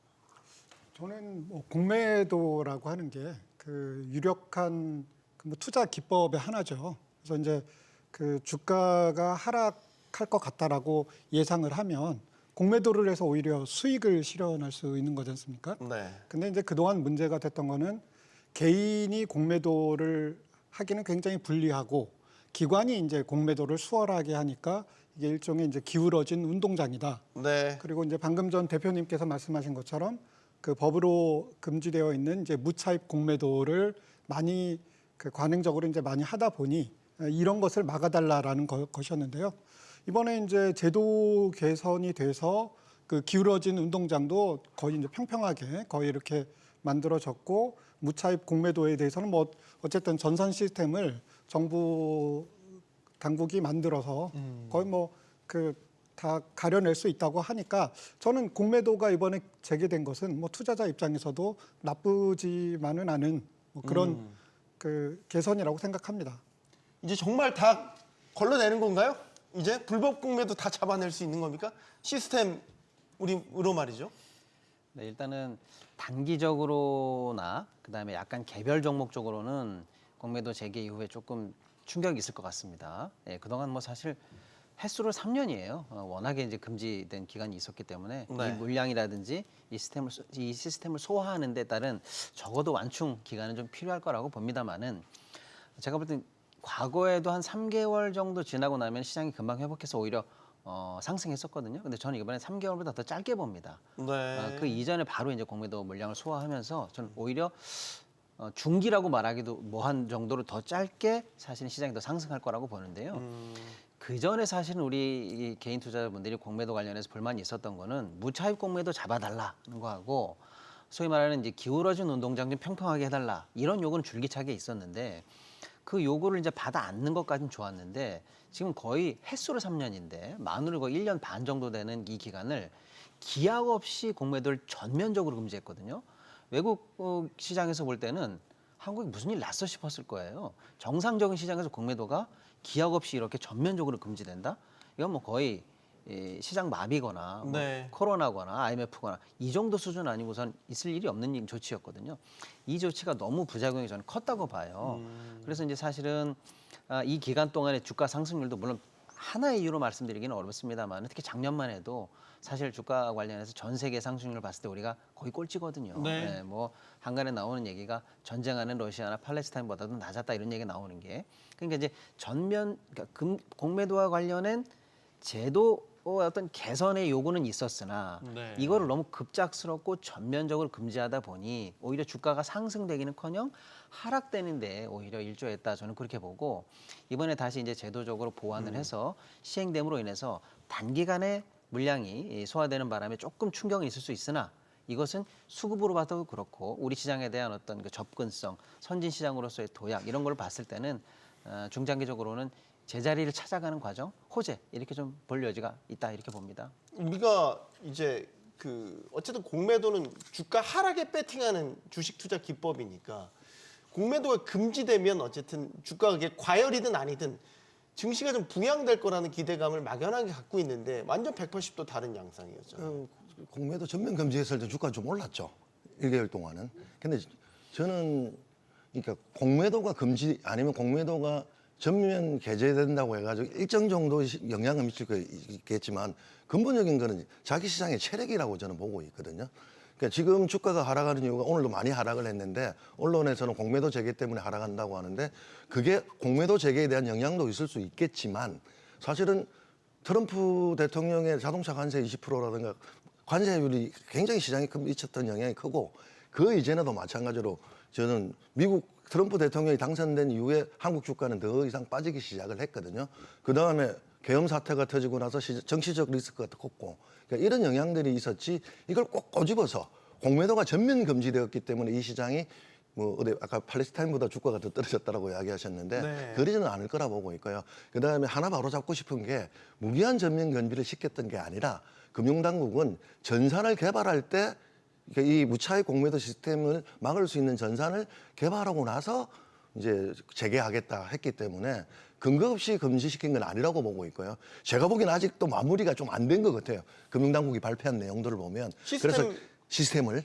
저는 뭐 공매도라고 하는 게 그 유력한 그뭐 투자 기법의 하나죠. 그래서 이제 그 주가가 하락할 것 같다라고 예상을 하면 공매도를 해서 오히려 수익을 실현할 수 있는 거지 않습니까? 네. 근데 이제 그동안 문제가 됐던 거는 개인이 공매도를 하기는 굉장히 불리하고 기관이 이제 공매도를 수월하게 하니까 이게 일종의 이제 기울어진 운동장이다. 네. 그리고 이제 방금 전 대표님께서 말씀하신 것처럼 그 법으로 금지되어 있는 이제 무차입 공매도를 많이 그 관행적으로 이제 많이 하다 보니 이런 것을 막아달라라는 것이었는데요. 이번에 이제 제도 개선이 돼서 그 기울어진 운동장도 거의 이제 평평하게 거의 이렇게 만들어졌고 무차입 공매도에 대해서는 뭐 어쨌든 전산 시스템을 정부 당국이 만들어서 거의 뭐 그 다 가려낼 수 있다고 하니까 저는 공매도가 이번에 재개된 것은 뭐 투자자 입장에서도 나쁘지만은 않은 뭐 그런 그 개선이라고 생각합니다. 이제 정말 다 걸러내는 건가요? 이제 불법 공매도 다 잡아낼 수 있는 겁니까? 시스템으로 말이죠. 네, 일단은 단기적으로나 그다음에 약간 개별 종목적으로는 공매도 재개 이후에 조금 충격이 있을 것 같습니다. 예, 그동안 뭐 사실 횟수로 3년이에요. 워낙에 이제 금지된 기간이 있었기 때문에 네. 이 물량이라든지 이 시스템을 소화하는 데 따른 적어도 완충 기간은 좀 필요할 거라고 봅니다만은 제가 볼 땐 과거에도 한 3개월 정도 지나고 나면 시장이 금방 회복해서 오히려 상승했었거든요. 근데 저는 이번에 3개월보다 더 짧게 봅니다. 네. 그 이전에 바로 이제 공매도 물량을 소화하면서 저는 오히려 중기라고 말하기도 뭐한 정도로 더 짧게 사실은 시장이 더 상승할 거라고 보는데요. 그 전에 사실은 우리 이 개인 투자자분들이 공매도 관련해서 불만이 있었던 거는 무차입 공매도 잡아달라는 거하고 소위 말하는 이제 기울어진 운동장 좀 평평하게 해달라 이런 요구는 줄기차게 있었는데 그 요구를 이제 받아 안는 것까지는 좋았는데 지금 거의 횟수로 3년인데 만으로 거의 1년 반 정도 되는 이 기간을 기약 없이 공매도를 전면적으로 금지했거든요. 외국 시장에서 볼 때는 한국이 무슨 일 났어 싶었을 거예요. 정상적인 시장에서 공매도가 기약 없이 이렇게 전면적으로 금지된다? 이건 뭐 거의 시장 마비거나 뭐 네. 코로나거나 IMF거나 이 정도 수준 아니고선 있을 일이 없는 조치였거든요. 이 조치가 너무 부작용이 저는 컸다고 봐요. 그래서 이제 사실은 이 기간 동안의 주가 상승률도 물론 하나의 이유로 말씀드리기는 어렵습니다만 특히 작년만 해도 사실 주가 관련해서 전 세계 상승률을 봤을 때 우리가 거의 꼴찌거든요. 네. 뭐 한간에 나오는 얘기가 전쟁하는 러시아나 팔레스타인보다도 낮았다 이런 얘기가 나오는 게 그러니까 이제 그러니까 공매도와 관련된 제도 어떤 개선의 요구는 있었으나 네. 이거를 너무 급작스럽고 전면적으로 금지하다 보니 오히려 주가가 상승되기는커녕 하락되는데 오히려 일조했다 저는 그렇게 보고 이번에 다시 이제 제도적으로 보완을 해서 시행됨으로 인해서 단기간에 물량이 소화되는 바람에 조금 충격이 있을 수 있으나 이것은 수급으로 봐도 그렇고 우리 시장에 대한 어떤 그 접근성, 선진 시장으로서의 도약 이런 걸 봤을 때는 중장기적으로는 제자리를 찾아가는 과정, 호재 이렇게 좀 볼 여지가 있다 이렇게 봅니다. 우리가 이제 그 어쨌든 공매도는 주가 하락에 배팅하는 주식 투자 기법이니까 공매도가 금지되면 어쨌든 주가가 이게 과열이든 아니든 증시가 좀 부양될 거라는 기대감을 막연하게 갖고 있는데 완전 180도 다른 양상이었죠. 공매도 전면 금지했을 때 주가 좀 올랐죠. 1개월 동안은. 근데 저는 그러니까 공매도가 금지 아니면 공매도가 전면 개재된다고 해가지고 일정 정도 영향을 미칠 거 있겠지만 근본적인 거는 자기 시장의 체력이라고 저는 보고 있거든요. 그러니까 지금 주가가 하락하는 이유가 오늘도 많이 하락을 했는데 언론에서는 공매도 재개 때문에 하락한다고 하는데 그게 공매도 재개에 대한 영향도 있을 수 있겠지만 사실은 트럼프 대통령의 자동차 관세 20%라든가 관세율이 굉장히 시장에 미쳤던 영향이 크고 그 이전에도 마찬가지로 저는 미국 트럼프 대통령이 당선된 이후에 한국 주가는 더 이상 빠지기 시작을 했거든요. 그다음에 계엄 사태가 터지고 나서 정치적 리스크가 컸고 그러니까 이런 영향들이 있었지 이걸 꼭 꼬집어서 공매도가 전면 금지되었기 때문에 이 시장이 뭐 어디 아까 팔레스타인보다 주가가 더 떨어졌다라고 이야기하셨는데 네. 그러지는 않을 거라 보고 있고요. 그다음에 하나 바로 잡고 싶은 게 무기한 전면 금지를 시켰던 게 아니라 금융당국은 전산을 개발할 때 이 무차익 공매도 시스템을 막을 수 있는 전산을 개발하고 나서 이제 재개하겠다 했기 때문에 근거 없이 금지시킨 건 아니라고 보고 있고요. 제가 보기엔 아직도 마무리가 좀 안 된 것 같아요. 금융당국이 발표한 내용들을 보면. 그래서 시스템을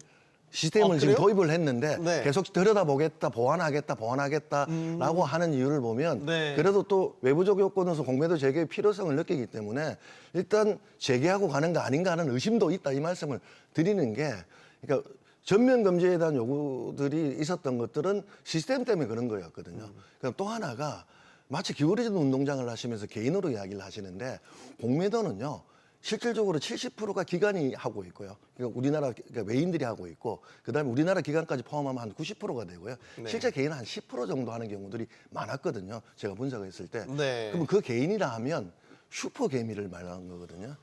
지금 그래요? 도입을 했는데 네. 계속 들여다보겠다, 보완하겠다라고 하는 이유를 보면 네. 그래도 또 외부적 요건에서 공매도 재개의 필요성을 느끼기 때문에 일단 재개하고 가는 거 아닌가 하는 의심도 있다 이 말씀을 드리는 게 그러니까 전면 금지에 대한 요구들이 있었던 것들은 시스템 때문에 그런 거였거든요. 그럼 또 하나가 마치 기울어진 운동장을 하시면서 개인으로 이야기를 하시는데 공매도는요. 실질적으로 70%가 기관이 하고 있고요. 그러니까 그러니까 외인들이 하고 있고 그다음에 우리나라 기관까지 포함하면 한 90%가 되고요. 네. 실제 개인은 한 10% 정도 하는 경우들이 많았거든요. 제가 분석했을 때. 네. 그러면 그 개인이라 하면 슈퍼 개미를 말하는 거거든요.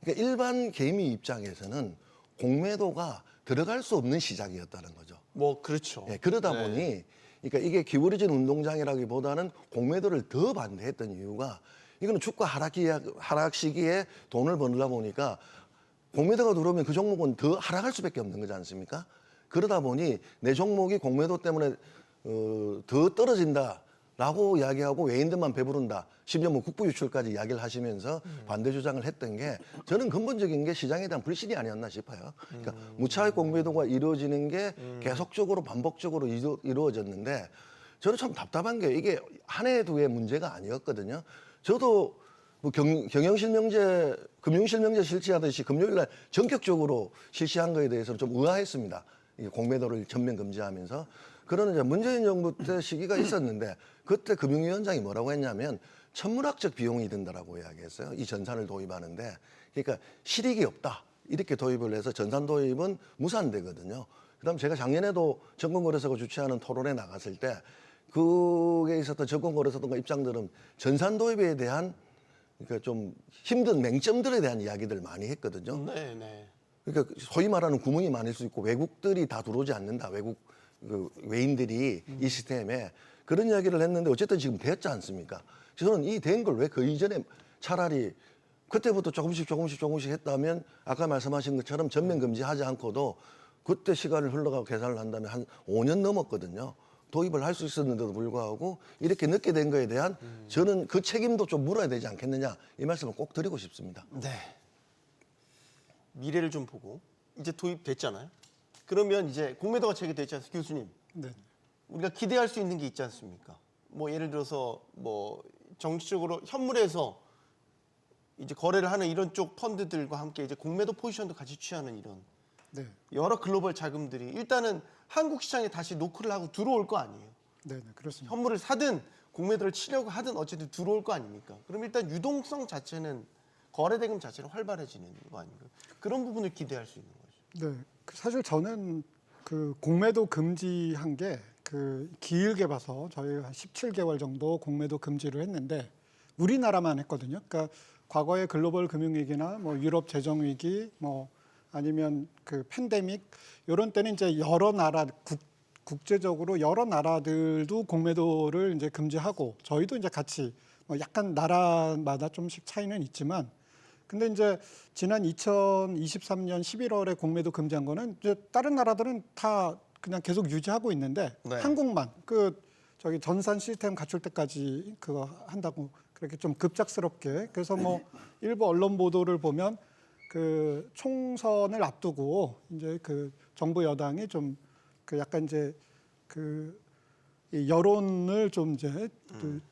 그러니까 일반 개미 입장에서는 공매도가 들어갈 수 없는 시장이었다는 거죠. 뭐 그렇죠. 예, 그러다 네. 보니 그러니까 이게 기울어진 운동장이라기보다는 공매도를 더 반대했던 이유가 이거는 주가 하락 시기에 돈을 벌다 보니까 공매도가 들어오면 그 종목은 더 하락할 수밖에 없는 거지 않습니까? 그러다 보니 내 종목이 공매도 때문에 더 떨어진다라고 이야기하고 외인들만 배부른다. 심지어 뭐 국부 유출까지 이야기를 하시면서 반대 주장을 했던 게 저는 근본적인 게 시장에 대한 불신이 아니었나 싶어요. 그러니까 무차익 공매도가 이루어지는 게 계속적으로 반복적으로 이루어졌는데 저는 참 답답한 게 이게 한 해 두 해 문제가 아니었거든요. 저도 뭐 경영실명제, 금융실명제 실시하듯이 금요일날 전격적으로 실시한 거에 대해서는 좀 의아했습니다. 이게 공매도를 전면 금지하면서. 그러는 이제 문재인 정부 때 시기가 있었는데 그때 금융위원장이 뭐라고 했냐면 천문학적 비용이 든다라고 이야기했어요. 이 전산을 도입하는데. 그러니까 실익이 없다. 이렇게 도입을 해서 전산 도입은 무산되거든요. 그다음 제가 작년에도 정권거래소가 주최하는 토론에 나갔을 때 그게 있었던 정권거래소등과 입장들은 전산 도입에 대한 그러니까 좀 힘든 맹점들에 대한 이야기들 많이 했거든요. 네, 네. 그러니까 소위 말하는 구멍이 많을 수 있고 외국들이 다 들어오지 않는다. 외국 그 외인들이 이 시스템에 그런 이야기를 했는데 어쨌든 지금 됐지 않습니까? 저는 이 된 걸 왜 그 이전에 차라리 그때부터 조금씩 했다면 아까 말씀하신 것처럼 전면 금지하지 않고도 그때 시간을 흘러가고 계산을 한다면 한 5년 넘었거든요. 도입을 할 수 있었는데도 불구하고 이렇게 늦게 된 거에 대한 저는 그 책임도 좀 물어야 되지 않겠느냐 이 말씀을 꼭 드리고 싶습니다. 네. 미래를 좀 보고 이제 도입됐잖아요. 그러면 이제 공매도가 재개됐지 않습니까, 교수님? 네. 우리가 기대할 수 있는 게 있지 않습니까? 뭐 예를 들어서 뭐 정치적으로 현물에서 이제 거래를 하는 이런 쪽 펀드들과 함께 이제 공매도 포지션도 같이 취하는 이런 네. 여러 글로벌 자금들이 일단은 한국 시장에 다시 노크를 하고 들어올 거 아니에요. 네, 네, 그렇습니다. 현물을 사든 공매도를 치려고 하든 어쨌든 들어올 거 아닙니까? 그럼 일단 유동성 자체는 거래 대금 자체는 활발해지는 거 아닌가요? 그런 부분을 기대할 수 있는 거죠. 네, 사실 저는 그 공매도 금지한 게 그 길게 봐서 저희 한 17개월 정도 공매도 금지를 했는데 우리나라만 했거든요. 그러니까 과거의 글로벌 금융위기나 뭐 유럽 재정위기 뭐 아니면 그 팬데믹 이런 때는 이제 여러 나라 국제적으로 여러 나라들도 공매도를 이제 금지하고 저희도 이제 같이 뭐 약간 나라마다 좀씩 차이는 있지만 근데 이제 지난 2023년 11월에 공매도 금지한 거는 이제 다른 나라들은 다 그냥 계속 유지하고 있는데 네. 한국만 그 저기 전산 시스템 갖출 때까지 그거 한다고 그렇게 좀 급작스럽게 그래서 뭐 일부 언론 보도를 보면 그 총선을 앞두고 이제 그 정부 여당이 좀 그 약간 이제 그 이 여론을 좀 이제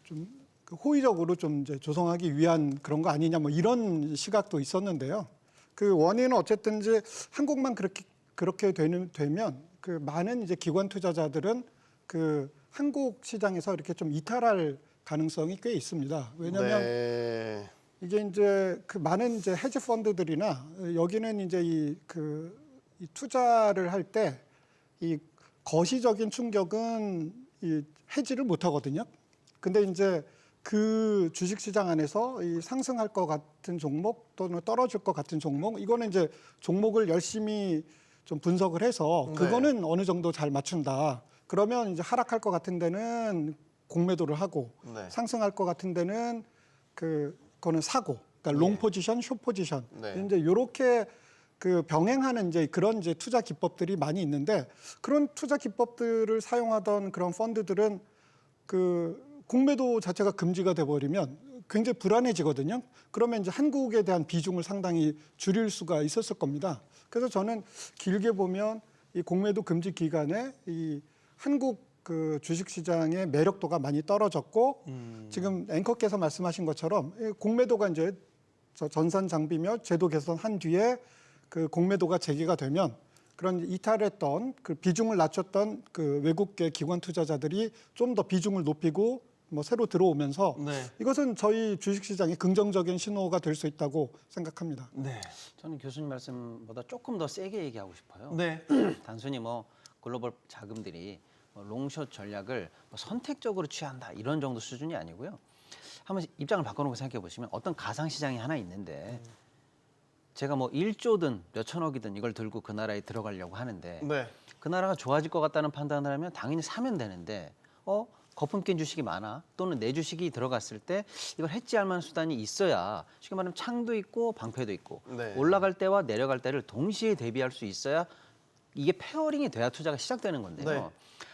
좀 그 호의적으로 좀 이제 조성하기 위한 그런 거 아니냐 뭐 이런 시각도 있었는데요. 그 원인은 어쨌든 이제 한국만 그렇게 되면 그 많은 이제 기관 투자자들은 그 한국 시장에서 이렇게 좀 이탈할 가능성이 꽤 있습니다. 왜냐하면 네. 이게 이제 그 많은 이제 헤지 펀드들이나 여기는 이제 이 투자를 할 때 이 거시적인 충격은 이 해지를 못 하거든요. 근데 이제 그 주식 시장 안에서 이 상승할 것 같은 종목 또는 떨어질 것 같은 종목 이거는 이제 종목을 열심히 좀 분석을 해서 그거는 어느 정도 잘 맞춘다. 그러면 이제 하락할 것 같은 데는 공매도를 하고 네. 상승할 것 같은 데는 그거는 사고. 그러니까 롱 포지션, 숏 포지션. 네. 이제 요렇게 그 병행하는 이제 그런 이제 투자 기법들이 많이 있는데 그런 투자 기법들을 사용하던 그런 펀드들은 그 공매도 자체가 금지가 돼 버리면 굉장히 불안해지거든요. 그러면 이제 한국에 대한 비중을 상당히 줄일 수가 있었을 겁니다. 그래서 저는 길게 보면 이 공매도 금지 기간에 이 한국 그 주식 시장의 매력도가 많이 떨어졌고 지금 앵커께서 말씀하신 것처럼 이 공매도가 이제 전산 장비며 제도 개선한 뒤에 그 공매도가 재개가 되면 그런 이탈했던 그 비중을 낮췄던 그 외국계 기관 투자자들이 좀 더 비중을 높이고 뭐 새로 들어오면서 네. 이것은 저희 주식시장에 긍정적인 신호가 될 수 있다고 생각합니다. 네. 저는 교수님 말씀보다 조금 더 세게 얘기하고 싶어요. 네. 단순히 뭐 글로벌 자금들이 뭐 롱숏 전략을 뭐 선택적으로 취한다 이런 정도 수준이 아니고요. 한번 입장을 바꿔놓고 생각해 보시면 어떤 가상 시장이 하나 있는데 제가 뭐 1조든 몇 천억이든 이걸 들고 그 나라에 들어가려고 하는데 네. 그 나라가 좋아질 것 같다는 판단을 하면 당연히 사면 되는데 거품 낀 주식이 많아 또는 내 주식이 들어갔을 때 이걸 해지할 만한 수단이 있어야 쉽게 말하면 창도 있고 방패도 있고 네. 올라갈 때와 내려갈 때를 동시에 대비할 수 있어야 이게 페어링이 돼야 투자가 시작되는 건데요. 네.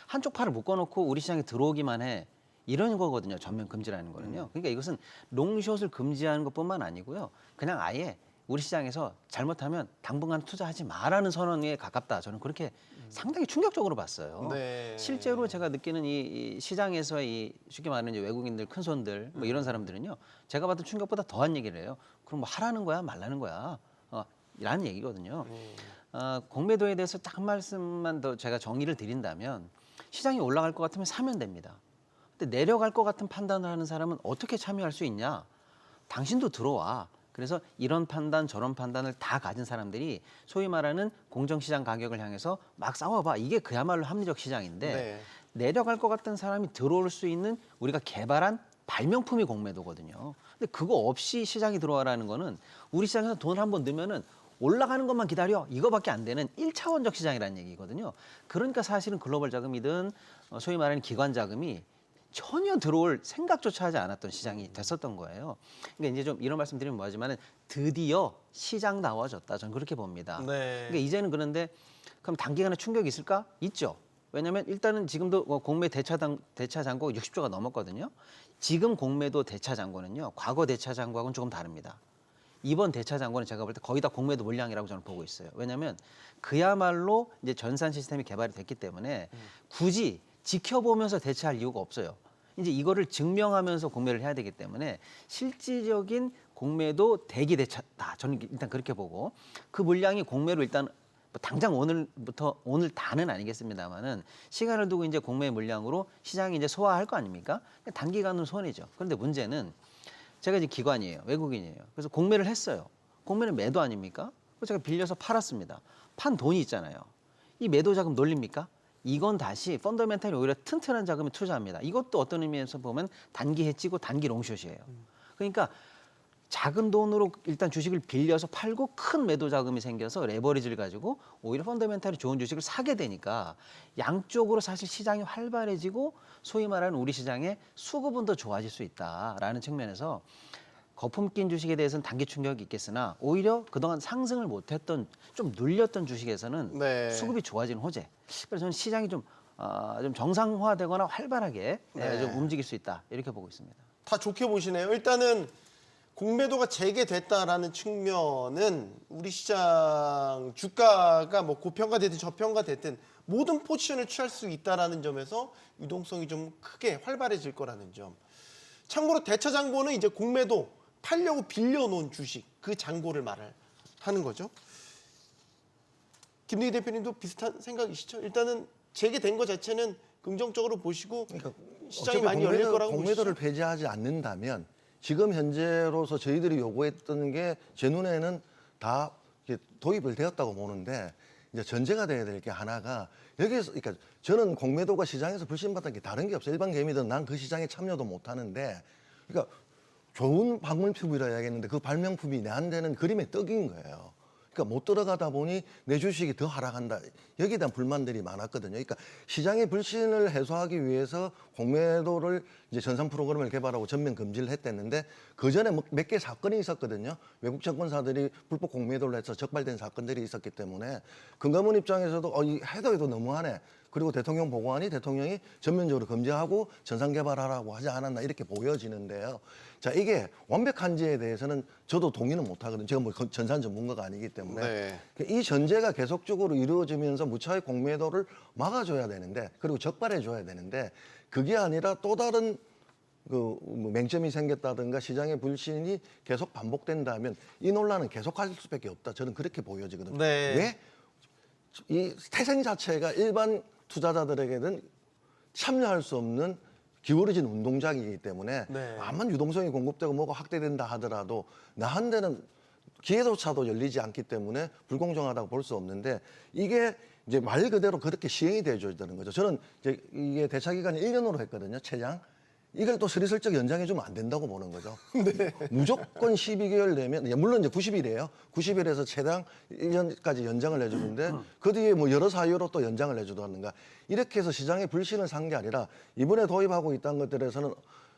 한쪽 팔을 묶어놓고 우리 시장에 들어오기만 해 이런 거거든요. 전면 금지라는 거는요. 그러니까 이것은 롱숏을 금지하는 것뿐만 아니고요. 그냥 아예 우리 시장에서 잘못하면 당분간 투자하지 마라는 선언에 가깝다. 저는 그렇게 상당히 충격적으로 봤어요. 네. 실제로 제가 느끼는 이 시장에서 이 쉽게 말하는 이제 외국인들, 큰 손들 뭐 이런 사람들은요. 제가 받은 충격보다 더한 얘기를 해요. 그럼 뭐 하라는 거야, 말라는 거야, 라는 얘기거든요. 공매도에 대해서 딱 한 말씀만 더 제가 정의를 드린다면 시장이 올라갈 것 같으면 사면 됩니다. 근데 내려갈 것 같은 판단을 하는 사람은 어떻게 참여할 수 있냐? 당신도 들어와. 그래서 이런 판단 저런 판단을 다 가진 사람들이 소위 말하는 공정시장 가격을 향해서 막 싸워봐. 이게 그야말로 합리적 시장인데 네. 내려갈 것 같은 사람이 들어올 수 있는 우리가 개발한 발명품이 공매도거든요. 근데 그거 없이 시장이 들어와라는 거는 우리 시장에서 돈을 한번 넣으면은 올라가는 것만 기다려 이거밖에 안 되는 1차원적 시장이라는 얘기거든요. 그러니까 사실은 글로벌 자금이든 소위 말하는 기관 자금이 전혀 들어올 생각조차 하지 않았던 시장이 됐었던 거예요. 그러니까 이제 좀 이런 말씀드리면 뭐하지만은 드디어 시장다워졌다. 저는 그렇게 봅니다. 네. 그러니까 이제는 그런데 그럼 단기간에 충격이 있을까? 있죠. 왜냐하면 일단은 지금도 공매 대차 잔고가 60조가 넘었거든요. 지금 공매도 대차 잔고는요. 과거 대차 잔고하고는 조금 다릅니다. 이번 대차 잔고는 제가 볼 때 거의 다 공매도 물량이라고 저는 보고 있어요. 왜냐하면 그야말로 이제 전산 시스템이 개발이 됐기 때문에 굳이 지켜보면서 대체할 이유가 없어요. 이제 이거를 증명하면서 공매를 해야 되기 때문에 실질적인 공매도 대기 대차다. 저는 일단 그렇게 보고 그 물량이 공매로 일단 뭐 당장 오늘 다는 아니겠습니다만은 시간을 두고 이제 공매 물량으로 시장이 이제 소화할 거 아닙니까? 단기간은 손해죠. 그런데 문제는 제가 이제 기관이에요. 외국인이에요. 그래서 공매를 했어요. 공매는 매도 아닙니까? 그래서 제가 빌려서 팔았습니다. 판 돈이 있잖아요. 이 매도 자금 놀립니까? 이건 다시 펀더멘탈이 오히려 튼튼한 자금에 투자합니다. 이것도 어떤 의미에서 보면 단기 해지고 단기 롱숏이에요. 그러니까 작은 돈으로 일단 주식을 빌려서 팔고 큰 매도 자금이 생겨서 레버리지를 가지고 오히려 펀더멘탈이 좋은 주식을 사게 되니까 양쪽으로 사실 시장이 활발해지고 소위 말하는 우리 시장의 수급은 더 좋아질 수 있다라는 측면에서 거품 낀 주식에 대해서는 단기 충격이 있겠으나 오히려 그동안 상승을 못했던 좀 눌렸던 주식에서는 네. 수급이 좋아지는 호재. 그래서 저는 시장이 좀 정상화되거나 활발하게 네. 좀 움직일 수 있다 이렇게 보고 있습니다. 다 좋게 보시네요. 일단은 공매도가 재개됐다라는 측면은 우리 시장 주가가 뭐 고평가되든 저평가되든 모든 포지션을 취할 수 있다라는 점에서 유동성이 좀 크게 활발해질 거라는 점. 참고로 대차 잔고는 이제 공매도 팔려고 빌려놓은 주식 그 잔고를 하는 거죠. 김대기 대표님도 비슷한 생각이시죠? 일단은 재개된 것 자체는 긍정적으로 보시고 시장이 많이 열릴 거라고 공매도를 보시죠? 폐지하지 않는다면 지금 현재로서 저희들이 요구했던 게 제 눈에는 다 이렇게 도입을 되었다고 보는데 이제 전제가 돼야 될 게 하나가 여기에서 그러니까 저는 공매도가 시장에서 불신받는 게 다른 게 없어요. 일반 개미들은 난 그 시장에 참여도 못 하는데 그러니까 좋은 박물품이라 해야겠는데 그 발명품이 내한테는 그림의 떡인 거예요. 그러니까 못 들어가다 보니 내 주식이 더 하락한다. 여기에 대한 불만들이 많았거든요. 그러니까 시장의 불신을 해소하기 위해서 공매도를 이제 전산 프로그램을 개발하고 전면 금지를 했댔는데 그 전에 몇 개 사건이 있었거든요. 외국 증권사들이 불법 공매도를 해서 적발된 사건들이 있었기 때문에 금감원 입장에서도 이 해도 너무하네. 그리고 대통령 보고하니 대통령이 전면적으로 금지하고 전산 개발하라고 하지 않았나 이렇게 보여지는데요. 자, 이게 완벽한지에 대해서는 저도 동의는 못 하거든요. 제가 뭐 전산 전문가가 아니기 때문에. 네. 이 전제가 계속적으로 이루어지면서 무차익 공매도를 막아줘야 되는데 그리고 적발해줘야 되는데 그게 아니라 또 다른 뭐 맹점이 생겼다든가 시장의 불신이 계속 반복된다면 이 논란은 계속할 수밖에 없다. 저는 그렇게 보여지거든요. 네. 왜? 이 태생 자체가 일반 투자자들에게는 참여할 수 없는 기울어진 운동장이기 때문에 네. 아무리 유동성이 공급되고 뭐가 확대된다 하더라도 나한테는 기회조차도 열리지 않기 때문에 불공정하다고 볼 수 없는데 이게 이제 말 그대로 그렇게 시행이 돼줘야 되는 거죠. 저는 이제 이게 대차 기간이 1년으로 했거든요, 최장. 이걸 또 스리슬쩍 연장해주면 안 된다고 보는 거죠. 무조건 12개월 내면, 물론 이제 90일이에요. 90일에서 최장 1년까지 연장을 해주는데 그 뒤에 뭐 여러 사유로 또 연장을 해주던가 이렇게 해서 시장의 불신을 산 게 아니라 이번에 도입하고 있다는 것들에서는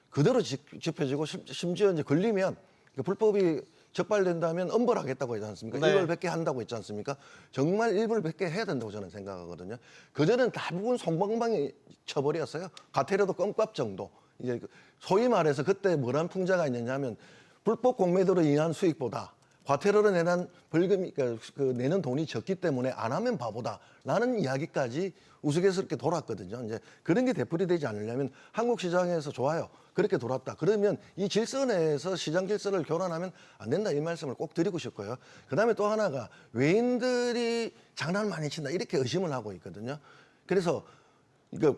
그대로 집혀지고 심지어 이제 걸리면 불법이 적발된다면 엄벌하겠다고 했지 않습니까? 네. 일벌백계 한다고 했지 않습니까? 정말 일벌백계 해야 된다고 저는 생각하거든요. 그전에는 대부분 송방방이 처벌이었어요. 가태료도 껌값 정도. 이제 소위 말해서 그때 뭐란 풍자가 있느냐면 불법 공매도로 인한 수익보다 과태료로 내는 벌금이 그 내는 돈이 적기 때문에 안 하면 바보다라는 이야기까지 우스갯스럽게 돌았거든요. 이제 그런 게 되풀이되지 않으려면 한국 시장에서 좋아요. 그렇게 돌았다. 그러면 이 질서 내에서 시장 질서를 교란하면 안 된다 이 말씀을 꼭 드리고 싶고요. 그다음에 또 하나가 외인들이 장난 많이 친다 이렇게 의심을 하고 있거든요. 그래서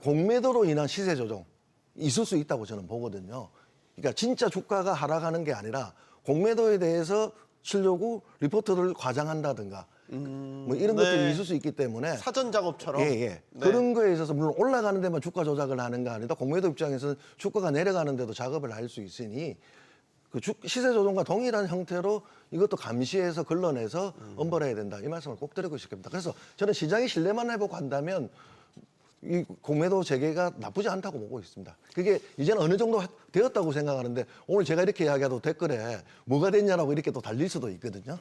공매도로 인한 시세 조정 있을 수 있다고 저는 보거든요. 그러니까 진짜 주가가 하락하는 게 아니라 공매도에 대해서 치려고 리포트를 과장한다든가 뭐 이런 네. 것들이 있을 수 있기 때문에 사전 작업처럼. 예. 네. 그런 거에 있어서 물론 올라가는 데만 주가 조작을 하는 거 아니다. 공매도 입장에서는 주가가 내려가는 데도 작업을 할 수 있으니 그 시세 조정과 동일한 형태로 이것도 감시해서 걸러내서 엄벌해야 된다. 이 말씀을 꼭 드리고 싶습니다. 그래서 저는 시장이 신뢰만 회복한다면 이 공매도 재개가 나쁘지 않다고 보고 있습니다. 그게 이제는 어느 정도 되었다고 생각하는데 오늘 제가 이렇게 이야기해도 댓글에 뭐가 됐냐라고 이렇게 또 달릴 수도 있거든요.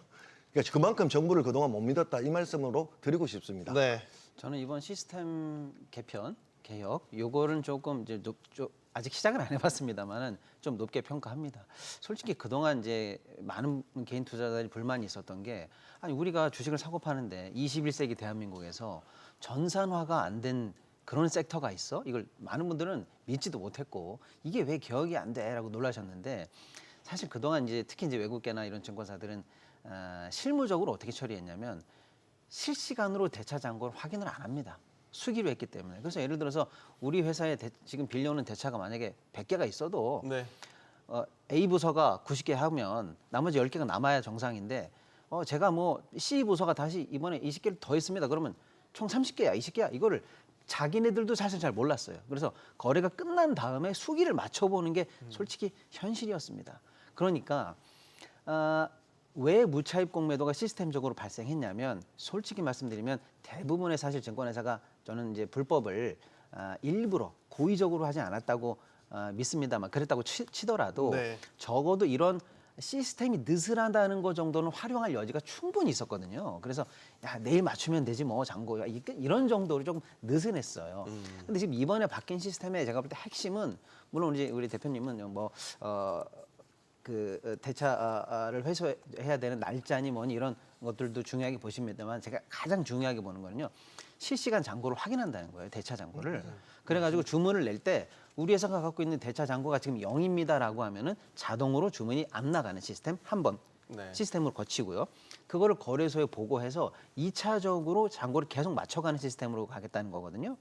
그러니까 그만큼 정부를 그동안 못 믿었다 이 말씀으로 드리고 싶습니다. 네. 저는 이번 시스템 개편 개혁 요거는 조금 이제 아직 시작은 안 해봤습니다만은 좀 높게 평가합니다. 솔직히 그동안 이제 많은 개인 투자자들이 불만이 있었던 게 아니 우리가 주식을 사고 파는데 21세기 대한민국에서 전산화가 안 된 그런 섹터가 있어? 이걸 많은 분들은 믿지도 못했고 이게 왜 개혁이 안 돼라고 놀라셨는데 사실 그동안 이제 특히 이제 외국계나 이런 증권사들은 실무적으로 어떻게 처리했냐면 실시간으로 대차 잔고를 확인을 안 합니다. 수기로 했기 때문에. 그래서 예를 들어서 우리 회사에 지금 빌려오는 대차가 만약에 100개가 있어도 네. A 부서가 90개 하면 나머지 10개가 남아야 정상인데 제가 뭐 C 부서가 다시 이번에 20개를 더 했습니다. 그러면 총 30개야, 20개야. 이거를 자기네들도 사실 잘 몰랐어요. 그래서 거래가 끝난 다음에 수기를 맞춰보는 게 솔직히 현실이었습니다. 그러니까 왜 무차입 공매도가 시스템적으로 발생했냐면 솔직히 말씀드리면 대부분의 사실 증권회사가 저는 이제 불법을 일부러 고의적으로 하지 않았다고 믿습니다만 그랬다고 치더라도 네. 적어도 이런 시스템이 느슨하다는 것 정도는 활용할 여지가 충분히 있었거든요. 그래서 야 내일 맞추면 되지 뭐 잔고야 이런 정도로 좀 느슨했어요. 근데 지금 이번에 바뀐 시스템의 제가 볼 때 핵심은 물론 우리 대표님은 그 대차를 회수해야 되는 날짜니 뭐니 이런 것들도 중요하게 보십니다만 제가 가장 중요하게 보는 거는요. 실시간 잔고를 확인한다는 거예요. 대차 잔고를. 그래가지고 주문을 낼 때 우리 회사가 갖고 있는 대차 잔고가 지금 0입니다라고 하면은 자동으로 주문이 안 나가는 시스템 한 번 네. 시스템으로 거치고요. 그거를 거래소에 보고해서 2차적으로 잔고를 계속 맞춰가는 시스템으로 가겠다는 거거든요.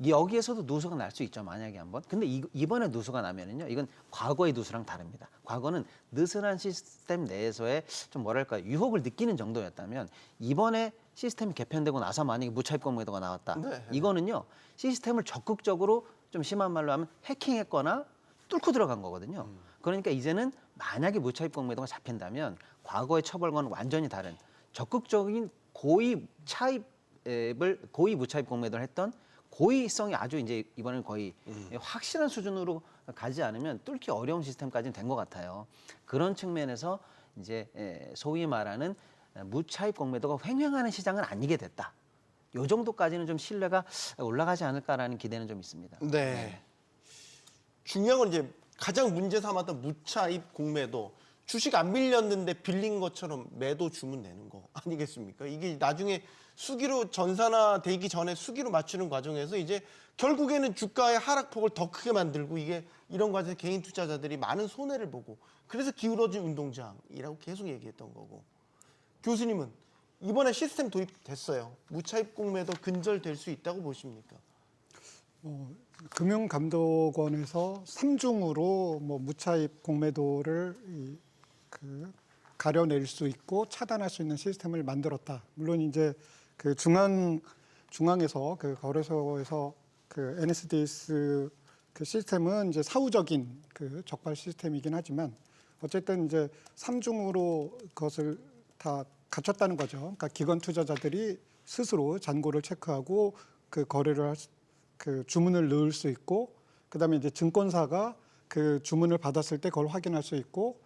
여기에서도 누수가 날 수 있죠, 만약에 한번. 근데 이번에 누수가 나면은요, 이건 과거의 누수랑 다릅니다. 과거는 느슨한 시스템 내에서의 좀 뭐랄까 유혹을 느끼는 정도였다면 이번에 시스템이 개편되고 나서 만약에 무차입 공매도가 나왔다. 네. 이거는요, 시스템을 적극적으로 좀 심한 말로 하면 해킹했거나 뚫고 들어간 거거든요. 그러니까 이제는 만약에 무차입 공매도가 잡힌다면 과거의 처벌과는 완전히 다른 적극적인 고의 무차입 공매도를 했던 고의성이 아주 이제 이번엔 거의 확실한 수준으로 가지 않으면 뚫기 어려운 시스템까지는 된 것 같아요. 그런 측면에서 이제 소위 말하는 무차입 공매도가 횡행하는 시장은 아니게 됐다. 요 정도까지는 좀 신뢰가 올라가지 않을까라는 기대는 좀 있습니다. 네. 중요한 건 이제 가장 문제 삼았던 무차입 공매도. 주식 안 밀렸는데 빌린 것처럼 매도 주문 내는 거 아니겠습니까? 이게 나중에 수기로 전산화되기 전에 수기로 맞추는 과정에서 이제 결국에는 주가의 하락폭을 더 크게 만들고 이게 이런 과정에서 개인 투자자들이 많은 손해를 보고 그래서 기울어진 운동장이라고 계속 얘기했던 거고. 교수님은 이번에 시스템 도입됐어요. 무차입 공매도 근절될 수 있다고 보십니까? 금융감독원에서 3중으로 무차입 공매도를 가려낼 수 있고 차단할 수 있는 시스템을 만들었다. 물론 이제 그 중앙에서 그 거래소에서 그 NSDS 그 시스템은 이제 사후적인 그 적발 시스템이긴 하지만 어쨌든 이제 3중으로 그것을 다 갖췄다는 거죠. 그러니까 기관 투자자들이 스스로 잔고를 체크하고 그 거래를 그 주문을 넣을 수 있고, 그다음에 이제 증권사가 그 주문을 받았을 때 그걸 확인할 수 있고,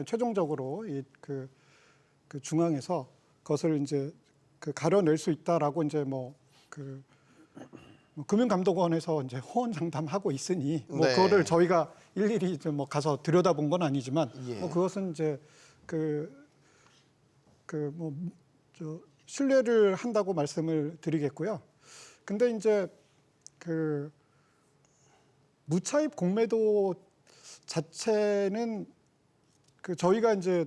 최종적으로 그 중앙에서 그것을 이제 그 가려낼 수 있다라고 이제 금융감독원에서 이제 호언장담하고 있으니 네. 그거를 저희가 일일이 좀 가서 들여다본 건 아니지만 예. 그것은 이제 신뢰를 한다고 말씀을 드리겠고요. 근데 이제 그 무차입 공매도 자체는 그 저희가 이제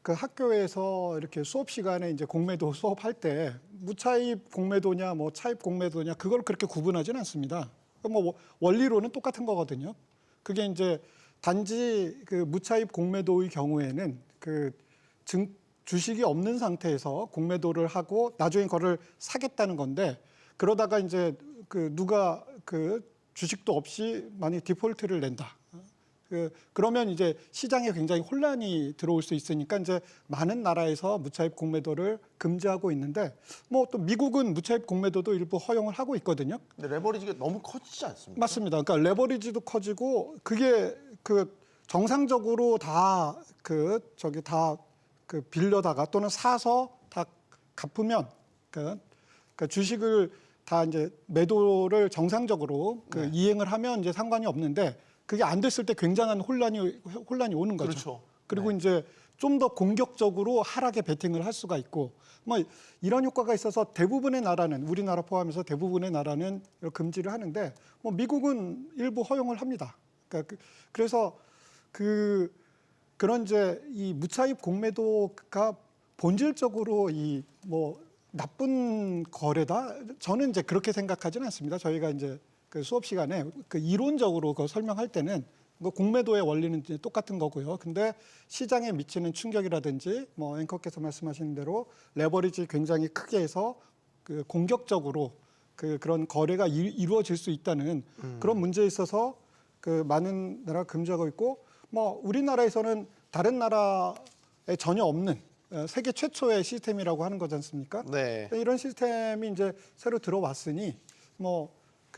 그 학교에서 이렇게 수업 시간에 이제 공매도 수업할 때 무차입 공매도냐 차입 공매도냐 그걸 그렇게 구분하지는 않습니다. 원리로는 똑같은 거거든요. 그게 이제 단지 그 무차입 공매도의 경우에는 그 주식이 없는 상태에서 공매도를 하고 나중에 그거를 사겠다는 건데, 그러다가 이제 그 누가 그 주식도 없이 만약 디폴트를 낸다. 그러면 이제 시장에 굉장히 혼란이 들어올 수 있으니까 이제 많은 나라에서 무차입 공매도를 금지하고 있는데 또 미국은 무차입 공매도도 일부 허용을 하고 있거든요. 근데 레버리지가 너무 커지지 않습니까? 맞습니다. 그러니까 레버리지도 커지고 그게 그 정상적으로 다 빌려다가 또는 사서 다 갚으면 그 주식을 다 이제 매도를 정상적으로 이행을 하면 이제 상관이 없는데, 그게 안 됐을 때 굉장한 혼란이 오는 거죠. 그렇죠. 그리고 이제 좀 더 공격적으로 하락에 베팅을 할 수가 있고 이런 효과가 있어서 대부분의 나라는, 우리나라 포함해서 대부분의 나라는 금지를 하는데 미국은 일부 허용을 합니다. 그러니까 그래서 그런 이제 이 무차입 공매도가 본질적으로 나쁜 거래다? 저는 이제 그렇게 생각하지는 않습니다. 저희가 이제 그 수업 시간에 그 이론적으로 그 설명할 때는 공매도의 원리는 이제 똑같은 거고요. 근데 시장에 미치는 충격이라든지 앵커께서 말씀하신 대로 레버리지 굉장히 크게 해서 그 공격적으로 그런 거래가 이루어질 수 있다는 그런 문제에 있어서 그 많은 나라가 금지하고 있고, 우리나라에서는 다른 나라에 전혀 없는 세계 최초의 시스템이라고 하는 거지 않습니까? 네. 이런 시스템이 이제 새로 들어왔으니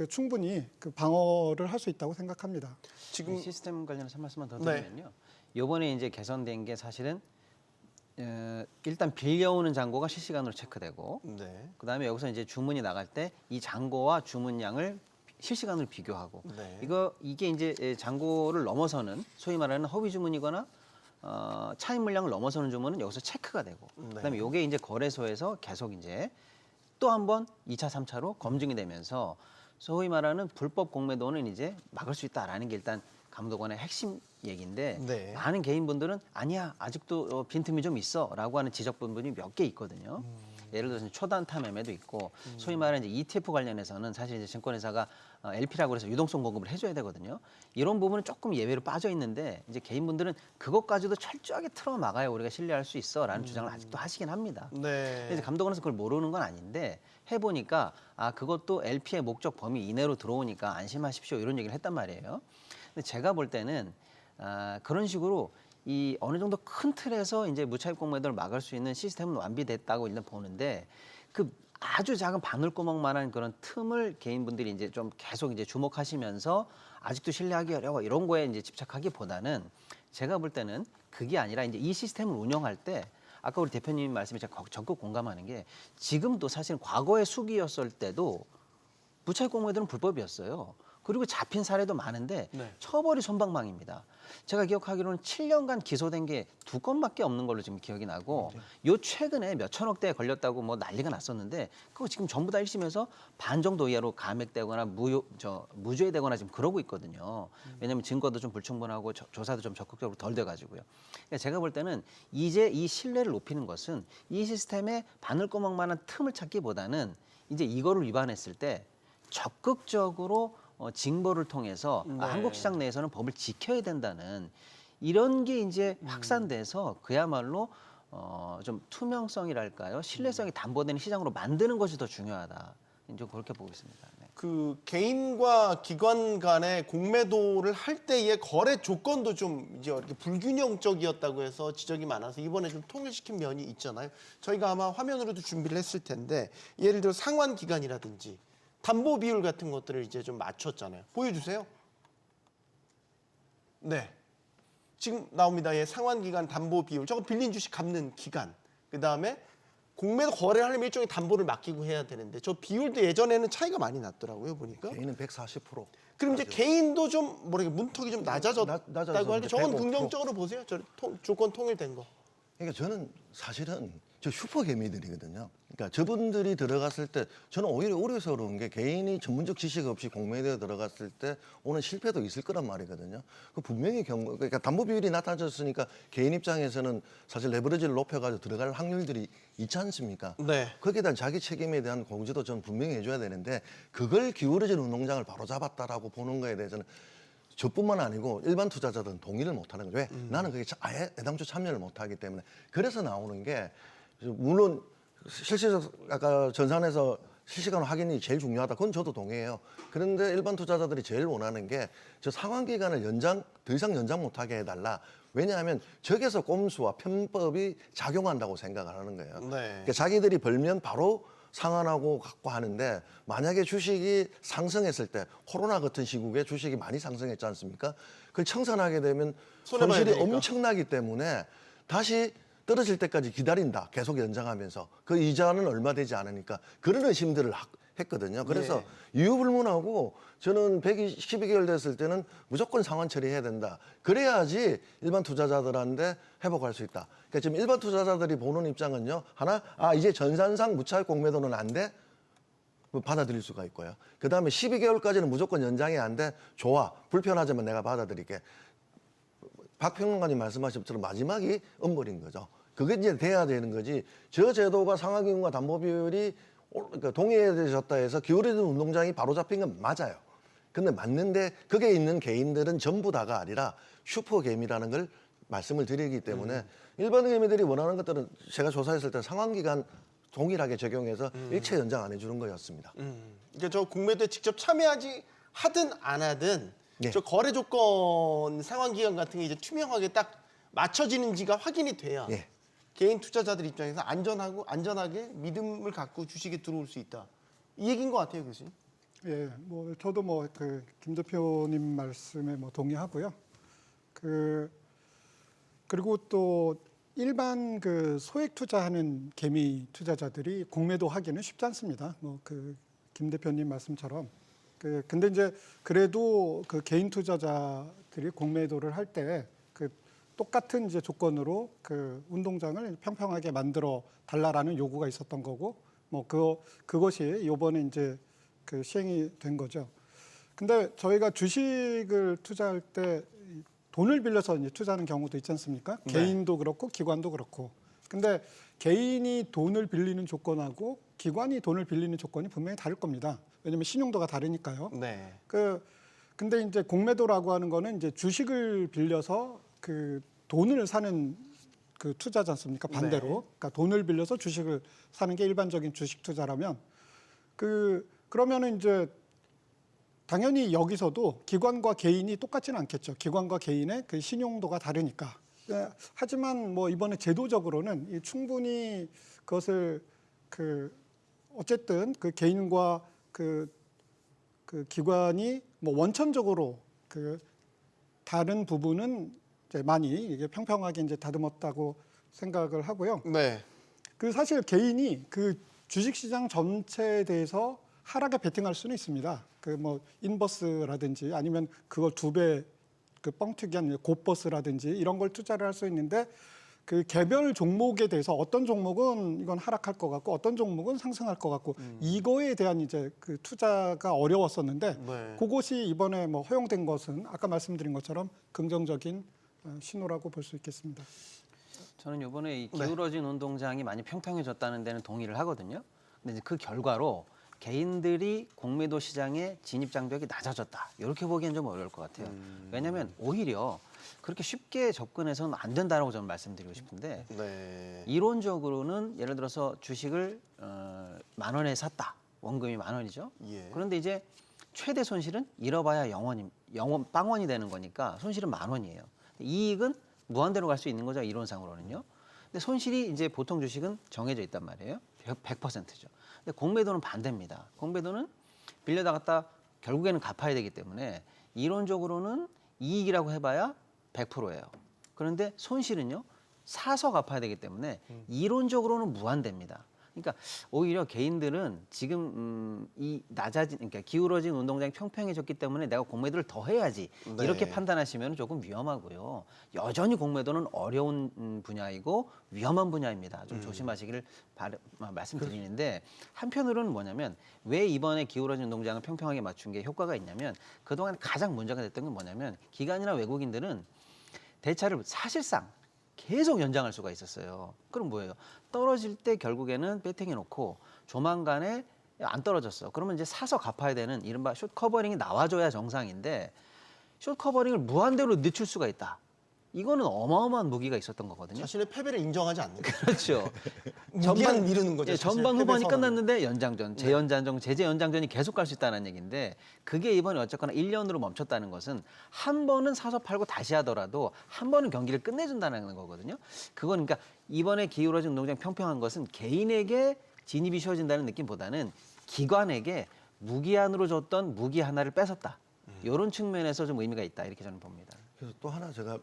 충분히 그 방어를 할 수 있다고 생각합니다. 지금 시스템 관련해서 한 말씀만 더 네. 드리면요. 이번에 이제 개선된 게 사실은 일단 빌려오는 잔고가 실시간으로 체크되고, 네. 그다음에 여기서 이제 주문이 나갈 때 이 잔고와 주문량을 실시간으로 비교하고, 네. 이게 이제 잔고를 넘어서는 소위 말하는 허위 주문이거나 차입 물량을 넘어서는 주문은 여기서 체크가 되고, 네. 그다음에 이게 이제 거래소에서 계속 이제 또 한 번 2차, 3차로 검증이 되면서 소위 말하는 불법 공매도는 이제 막을 수 있다라는 게 일단 감독원의 핵심 얘기인데 네. 많은 개인분들은 아니야 아직도 빈틈이 좀 있어라고 하는 지적 부분이 몇 개 있거든요. 예를 들어서 초단타 매매도 있고 소위 말하는 이제 ETF 관련해서는 사실 이제 증권회사가 LP라고 해서 유동성 공급을 해줘야 되거든요. 이런 부분은 조금 예외로 빠져 있는데 이제 개인분들은 그것까지도 철저하게 틀어 막아야 우리가 신뢰할 수 있어라는 주장을 아직도 하시긴 합니다. 네. 그래서 감독원에서 그걸 모르는 건 아닌데 해보니까 아 그것도 LP의 목적 범위 이내로 들어오니까 안심하십시오 이런 얘기를 했단 말이에요. 근데 제가 볼 때는 그런 식으로 이 어느 정도 큰 틀에서 이제 무차입 공매도를 막을 수 있는 시스템은 완비됐다고 일단 보는데 그 아주 작은 바늘구멍만한 그런 틈을 개인분들이 이제 좀 계속 이제 주목하시면서 아직도 신뢰하기 어려워 이런 거에 이제 집착하기보다는 제가 볼 때는 그게 아니라 이제 이 시스템을 운영할 때 아까 우리 대표님 말씀에 제가 적극 공감하는 게 지금도 사실 과거의 수기였을 때도 무차입 공매도는 불법이었어요. 그리고 잡힌 사례도 많은데 네. 처벌이 솜방망입니다. 제가 기억하기로는 7년간 기소된 게 2건밖에 없는 걸로 지금 기억이 나고 요 최근에 몇 천억대에 걸렸다고 뭐 난리가 났었는데 그거 지금 전부 다 1심에서 반 정도 이하로 감액되거나 무죄되거나 지금 그러고 있거든요. 왜냐하면 증거도 좀 불충분하고 조사도 좀 적극적으로 덜 돼가지고요. 그러니까 제가 볼 때는 이제 이 신뢰를 높이는 것은 이 시스템에 바늘구멍만한 틈을 찾기보다는 이제 이거를 위반했을 때 적극적으로 징벌을 통해서 네. 한국 시장 내에서는 법을 지켜야 된다는 이런 게 이제 확산돼서 그야말로 좀 투명성이랄까요, 신뢰성이 담보되는 시장으로 만드는 것이 더 중요하다. 이제 그렇게 보고 있습니다. 네. 그 개인과 기관 간의 공매도를 할 때의 거래 조건도 좀 이제 이렇게 불균형적이었다고 해서 지적이 많아서 이번에 좀 통일시킨 면이 있잖아요. 저희가 아마 화면으로도 준비를 했을 텐데 예를 들어 상환 기간이라든지 담보 비율 같은 것들을 이제 좀 맞췄잖아요. 보여주세요. 네. 지금 나옵니다. 예, 상환 기간, 담보 비율. 저거 빌린 주식 갚는 기간. 그다음에 공매도 거래를 하려면 일종의 담보를 맡기고 해야 되는데 저 비율도 예전에는 차이가 많이 났더라고요. 보니까. 개인은 140%. 그럼 이제 개인도 좀 뭐랄까 문턱이 좀 낮아졌다고 낮아서 할까? 저건 105%. 긍정적으로 보세요. 저 조건 통일된 거. 그러니까 저는 사실은 저 슈퍼 개미들이거든요. 그러니까 저분들이 들어갔을 때 저는 오히려 우려스러운 게 개인이 전문적 지식 없이 공매도에 들어갔을 때 오는 실패도 있을 거란 말이거든요. 그 분명히 그러니까 담보 비율이 낮아졌으니까 개인 입장에서는 사실 레버리지를 높여가지고 들어갈 확률들이 있지 않습니까? 네. 거기에 대한 자기 책임에 대한 공지도 저는 분명히 해줘야 되는데 그걸 기울어진 운동장을 바로 잡았다라고 보는 거에 대해서는 저뿐만 아니고 일반 투자자들은 동의를 못하는 거죠. 왜? 나는 그게 아예 애당초 참여를 못하기 때문에. 그래서 나오는 게 물론 실시적 아까 전산에서 실시간 확인이 제일 중요하다. 그건 저도 동의해요. 그런데 일반 투자자들이 제일 원하는 게 저 상환 기간을 더 이상 연장 못하게 해달라. 왜냐하면 적에서 꼼수와 편법이 작용한다고 생각을 하는 거예요. 네. 그러니까 자기들이 벌면 바로 상환하고 갖고 하는데 만약에 주식이 상승했을 때 코로나 같은 시국에 주식이 많이 상승했지 않습니까? 그걸 청산하게 되면 손해봐야 손실이 되니까. 엄청나기 때문에 다시 떨어질 때까지 기다린다. 계속 연장하면서 그 이자는 얼마 되지 않으니까 그런 의심들을 했거든요. 그래서 유유불문하고 저는 12개월 됐을 때는 무조건 상환 처리해야 된다. 그래야지 일반 투자자들한테 회복할 수 있다. 그러니까 지금 일반 투자자들이 보는 입장은요. 하나, 이제 전산상 무차익 공매도는 안 돼. 받아들일 수가 있고요. 그다음에 12개월까지는 무조건 연장이 안 돼. 좋아. 불편하지만 내가 받아들일게. 박평론가님 말씀하신 것처럼 마지막이 엄벌인 거죠. 그게 이제 돼야 되는 거지. 저 제도가 상환기금과 담보 비율이 그러니까 동의해졌다 해서 기울어진 운동장이 바로 잡힌 건 맞아요. 근데 맞는데 거기에 있는 개인들은 전부 다가 아니라 슈퍼 개미라는 걸 말씀을 드리기 때문에 일반 개미들이 원하는 것들은 제가 조사했을 때 상환기간 동일하게 적용해서 일체 연장 안 해주는 거였습니다. 그러니까 저 공매도에 직접 참여하지 하든 안 하든 네. 저 거래 조건 상환 기간 같은 게 이제 투명하게 딱 맞춰지는지가 확인이 돼야 예. 개인 투자자들 입장에서 안전하게 믿음을 갖고 주식에 들어올 수 있다. 이 얘기인 것 같아요, 교수님. 예, 뭐 저도 뭐 그 김 대표님 말씀에 뭐 동의하고요. 그리고 또 일반 그 소액 투자하는 개미 투자자들이 공매도 하기는 쉽지 않습니다. 뭐 그 김 대표님 말씀처럼 근데 이제 그래도 그 개인 투자자들이 공매도를 할 때 그 똑같은 이제 조건으로 그 운동장을 평평하게 만들어 달라라는 요구가 있었던 거고 뭐 그것이 이번에 이제 그 시행이 된 거죠. 근데 저희가 주식을 투자할 때 돈을 빌려서 이제 투자하는 경우도 있지 않습니까? 네. 개인도 그렇고 기관도 그렇고. 근데 개인이 돈을 빌리는 조건하고 기관이 돈을 빌리는 조건이 분명히 다를 겁니다. 왜냐하면 신용도가 다르니까요. 네. 근데 이제 공매도라고 하는 거는 이제 주식을 빌려서 그 돈을 사는 그 투자지 않습니까? 반대로. 네. 그러니까 돈을 빌려서 주식을 사는 게 일반적인 주식 투자라면 그러면은 이제 당연히 여기서도 기관과 개인이 똑같지는 않겠죠. 기관과 개인의 그 신용도가 다르니까. 하지만 뭐 이번에 제도적으로는 충분히 그것을 어쨌든 그 개인과 그 기관이 뭐 원천적으로 다른 부분은 이제 많이 이게 평평하게 이제 다듬었다고 생각을 하고요. 네. 사실 개인이 그 주식시장 전체에 대해서 하락에 베팅할 수는 있습니다. 뭐 인버스라든지 아니면 그걸 2배 뻥튀기한 곧버스라든지 이런 걸 투자를 할 수 있는데 그 개별 종목에 대해서 어떤 종목은 이건 하락할 것 같고 어떤 종목은 상승할 것 같고 이거에 대한 이제 그 투자가 어려웠었는데 네. 그것이 이번에 뭐 허용된 것은 아까 말씀드린 것처럼 긍정적인 신호라고 볼 수 있겠습니다. 저는 이번에 이 기울어진 운동장이 많이 평평해졌다는 데는 동의를 하거든요. 근데 이제 그 결과로 개인들이 공매도 시장의 진입 장벽이 낮아졌다. 이렇게 보기엔 좀 어려울 것 같아요. 왜냐하면 오히려 그렇게 쉽게 접근해서는 안 된다라고 저는 말씀드리고 싶은데 네. 이론적으로는 예를 들어서 주식을 10,000원에 샀다. 원금이 10,000원이죠. 예. 그런데 이제 최대 손실은 잃어봐야 영원 빵원이 되는 거니까 손실은 10,000원이에요. 이익은 무한대로 갈 수 있는 거죠. 이론상으로는요. 근데 손실이 이제 보통 주식은 정해져 있단 말이에요. 100%죠. 근데 공매도는 반대입니다. 공매도는 빌려다갔다 결국에는 갚아야 되기 때문에 이론적으로는 이익이라고 해봐야 100%예요. 그런데 손실은요. 사서 갚아야 되기 때문에 이론적으로는 무한대입니다. 그러니까 오히려 개인들은 지금 이 그러니까 기울어진 운동장이 평평해졌기 때문에 내가 공매도를 더 해야지 네. 이렇게 판단하시면 조금 위험하고요. 여전히 공매도는 어려운 분야이고 위험한 분야입니다. 좀 조심하시기를 말씀드리는데 한편으로는 뭐냐면 왜 이번에 기울어진 운동장을 평평하게 맞춘 게 효과가 있냐면 그동안 가장 문제가 됐던 건 뭐냐면 기관이나 외국인들은 대차를 사실상 계속 연장할 수가 있었어요. 그럼 뭐예요? 떨어질 때 결국에는 배팅해 놓고 조만간에 안 떨어졌어. 그러면 이제 사서 갚아야 되는 이른바 숏 커버링이 나와줘야 정상인데 숏 커버링을 무한대로 늦출 수가 있다. 이거는 어마어마한 무기가 있었던 거거든요. 자신의 패배를 인정하지 않는 거죠. 그렇죠. 무기한 미루는 거죠. 예, 자신의 전반 패배 후반이 선언을. 끝났는데 연장전, 재연장전, 제재연장전이 계속 갈 수 있다는 얘기인데 그게 이번에 어쨌거나 1년으로 멈췄다는 것은 한 번은 사서 팔고 다시 하더라도 한 번은 경기를 끝내준다는 거거든요. 그건 그러니까 이번에 기울어진 운동장 평평한 것은 개인에게 진입이 쉬워진다는 느낌보다는 기관에게 무기한으로 줬던 무기 하나를 뺏었다. 이런 측면에서 좀 의미가 있다 이렇게 저는 봅니다. 그래서 또 하나 제가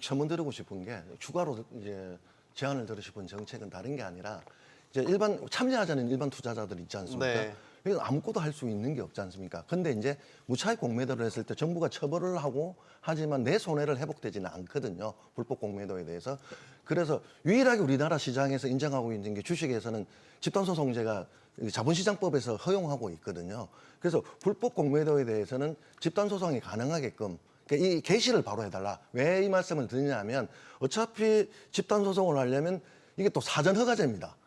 첨언드리고 싶은 게 추가로 이제 제안을 드리고 싶은 정책은 다른 게 아니라 이제 참여하자는 일반 투자자들 있지 않습니까? 네. 그래서 아무것도 할 수 있는 게 없지 않습니까? 근데 이제 무차익 공매도를 했을 때 정부가 처벌을 하고 하지만 내 손해를 회복되지는 않거든요. 불법 공매도에 대해서. 그래서 유일하게 우리나라 시장에서 인정하고 있는 게 주식에서는 집단소송제가 자본시장법에서 허용하고 있거든요. 그래서 불법 공매도에 대해서는 집단소송이 가능하게끔 이 개시를 바로 해달라. 왜 이 말씀을 드리냐면 어차피 집단소송을 하려면 이게 또 사전허가제입니다.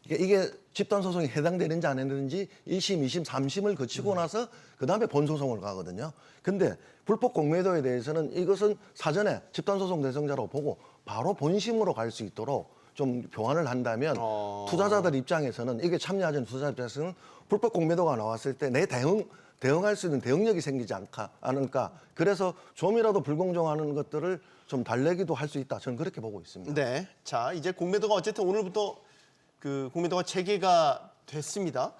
이게 집단소송에 해당되는지 안 해당되는지 1심, 2심, 3심을 거치고 나서 그다음에 본소송을 가거든요. 근데 불법 공매도에 대해서는 이것은 사전에 집단소송 대상자로 보고 바로 본심으로 갈 수 있도록 좀 교환을 한다면 투자자들 입장에서는 이게 참여하는 투자자 입장에서는 불법 공매도가 나왔을 때 내 대응할 수 있는 대응력이 생기지 않을까. 그래서 좀이라도 불공정하는 것들을 좀 달래기도 할 수 있다. 저는 그렇게 보고 있습니다. 네. 자, 이제 공매도가 어쨌든 오늘부터 공매도가 재개가 됐습니다.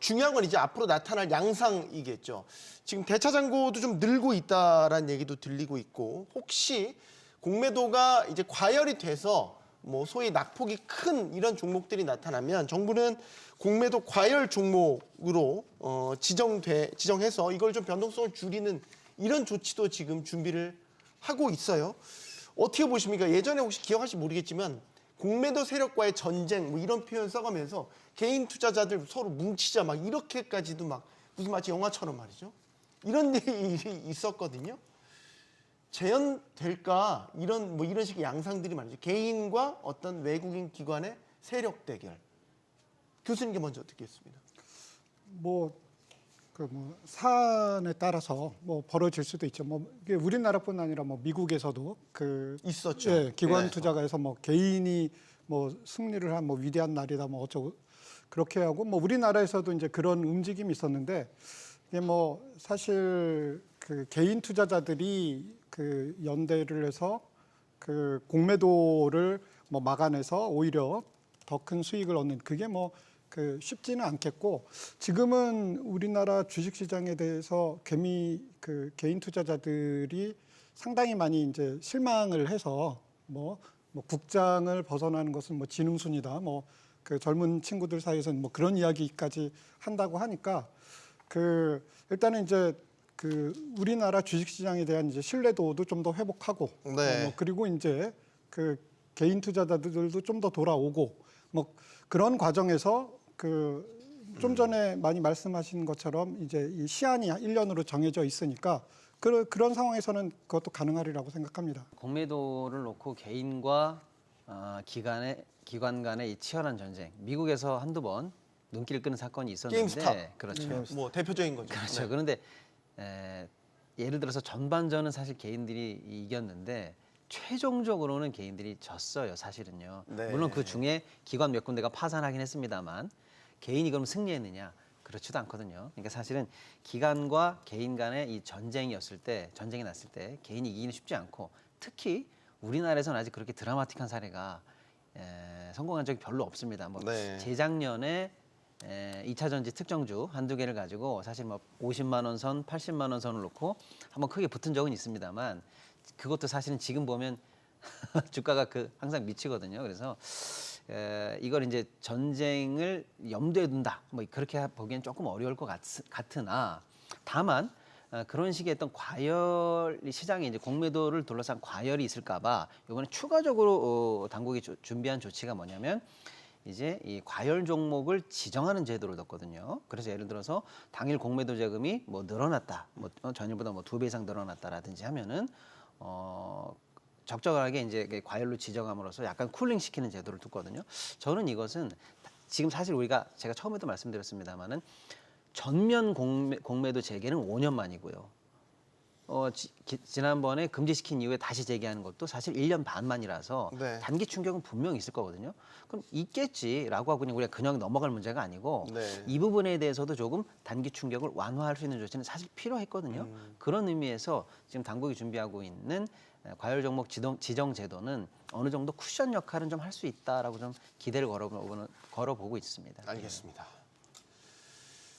중요한 건 이제 앞으로 나타날 양상이겠죠. 지금 대차 잔고도 좀 늘고 있다라는 얘기도 들리고 있고 혹시 공매도가 이제 과열이 돼서 뭐 소위 낙폭이 큰 이런 종목들이 나타나면 정부는 공매도 과열 종목으로 지정해서 이걸 좀 변동성을 줄이는 이런 조치도 지금 준비를 하고 있어요. 어떻게 보십니까? 예전에 혹시 기억하실지 모르겠지만 공매도 세력과의 전쟁 뭐 이런 표현 써가면서 개인 투자자들 서로 뭉치자 막 이렇게까지도 막 무슨 마치 영화처럼 말이죠. 이런 일이 있었거든요. 재현될까 이런 뭐 이런 식의 양상들이 말이죠. 개인과 어떤 외국인 기관의 세력 대결. 교수님께 먼저 듣겠습니다. 사안에 따라서 벌어질 수도 있죠. 이게 우리나라뿐 아니라 미국에서도 있었죠. 예, 기관 네. 투자가에서 개인이 승리를 한 위대한 날이다 어쩌고 그렇게 하고 우리나라에서도 이제 그런 움직임이 있었는데 이게 사실 개인 투자자들이 연대를 해서 공매도를 막아내서 오히려 더 큰 수익을 얻는 그게 쉽지는 않겠고 지금은 우리나라 주식시장에 대해서 개인 투자자들이 상당히 많이 이제 실망을 해서 국장을 벗어나는 것은 지능순이다 젊은 친구들 사이에서는 그런 이야기까지 한다고 하니까 일단은 이제 우리나라 주식시장에 대한 이제 신뢰도도 좀 더 회복하고 네. 그리고 이제 개인 투자자들도 좀 더 돌아오고 그런 과정에서 좀 전에 많이 말씀하신 것처럼 이제 이 시한이 1년으로 정해져 있으니까 그런 상황에서는 그것도 가능하리라고 생각합니다. 공매도를 놓고 개인과 기관 간의 이 치열한 전쟁. 미국에서 한두 번 눈길을 끄는 사건이 있었는데 게임스탑. 그렇죠. 뭐 대표적인 거죠. 그렇죠. 네. 그런데 예를 들어서 전반전은 사실 개인들이 이겼는데 최종적으로는 개인들이 졌어요. 사실은요. 네. 물론 그 중에 기관 몇 군데가 파산하긴 했습니다만 개인이 그럼 승리했느냐? 그렇지도 않거든요. 그러니까 사실은 기관과 개인 간의 이 전쟁이 났을 때 개인이 이기기는 쉽지 않고 특히 우리나라에서는 아직 그렇게 드라마틱한 사례가 성공한 적이 별로 없습니다. 네. 재작년에 2차 전지 특정주 한두 개를 가지고 사실 50만 원 선, 80만 원 선을 놓고 한번 크게 붙은 적은 있습니다만 그것도 사실은 지금 보면 주가가 항상 미치거든요. 그래서 이걸 이제 전쟁을 염두에 둔다. 그렇게 보기엔 조금 어려울 것 같으나 다만 그런 식의 어떤 과열 시장에 이제 공매도를 둘러싼 과열이 있을까봐 이번에 추가적으로 당국이 준비한 조치가 뭐냐면 이제 이 과열 종목을 지정하는 제도를 뒀거든요. 그래서 예를 들어서 당일 공매도 자금이 늘어났다, 전일보다 2배 이상 늘어났다라든지 하면은 적절하게 이제 과열로 지정함으로써 약간 쿨링 시키는 제도를 두거든요. 저는 이것은 지금 사실 제가 처음에도 말씀드렸습니다만은 전면 공매도 재개는 5년 만이고요. 지난번에 금지시킨 이후에 다시 재개하는 것도 사실 1년 반 만이라서 네. 단기 충격은 분명히 있을 거거든요. 그럼 있겠지라고 하고 그냥 넘어갈 문제가 아니고 네. 이 부분에 대해서도 조금 단기 충격을 완화할 수 있는 조치는 사실 필요했거든요. 그런 의미에서 지금 당국이 준비하고 있는 과열 종목 지정 제도는 어느 정도 쿠션 역할은 좀 할 수 있다라고 좀 기대를 걸어보고 있습니다. 알겠습니다.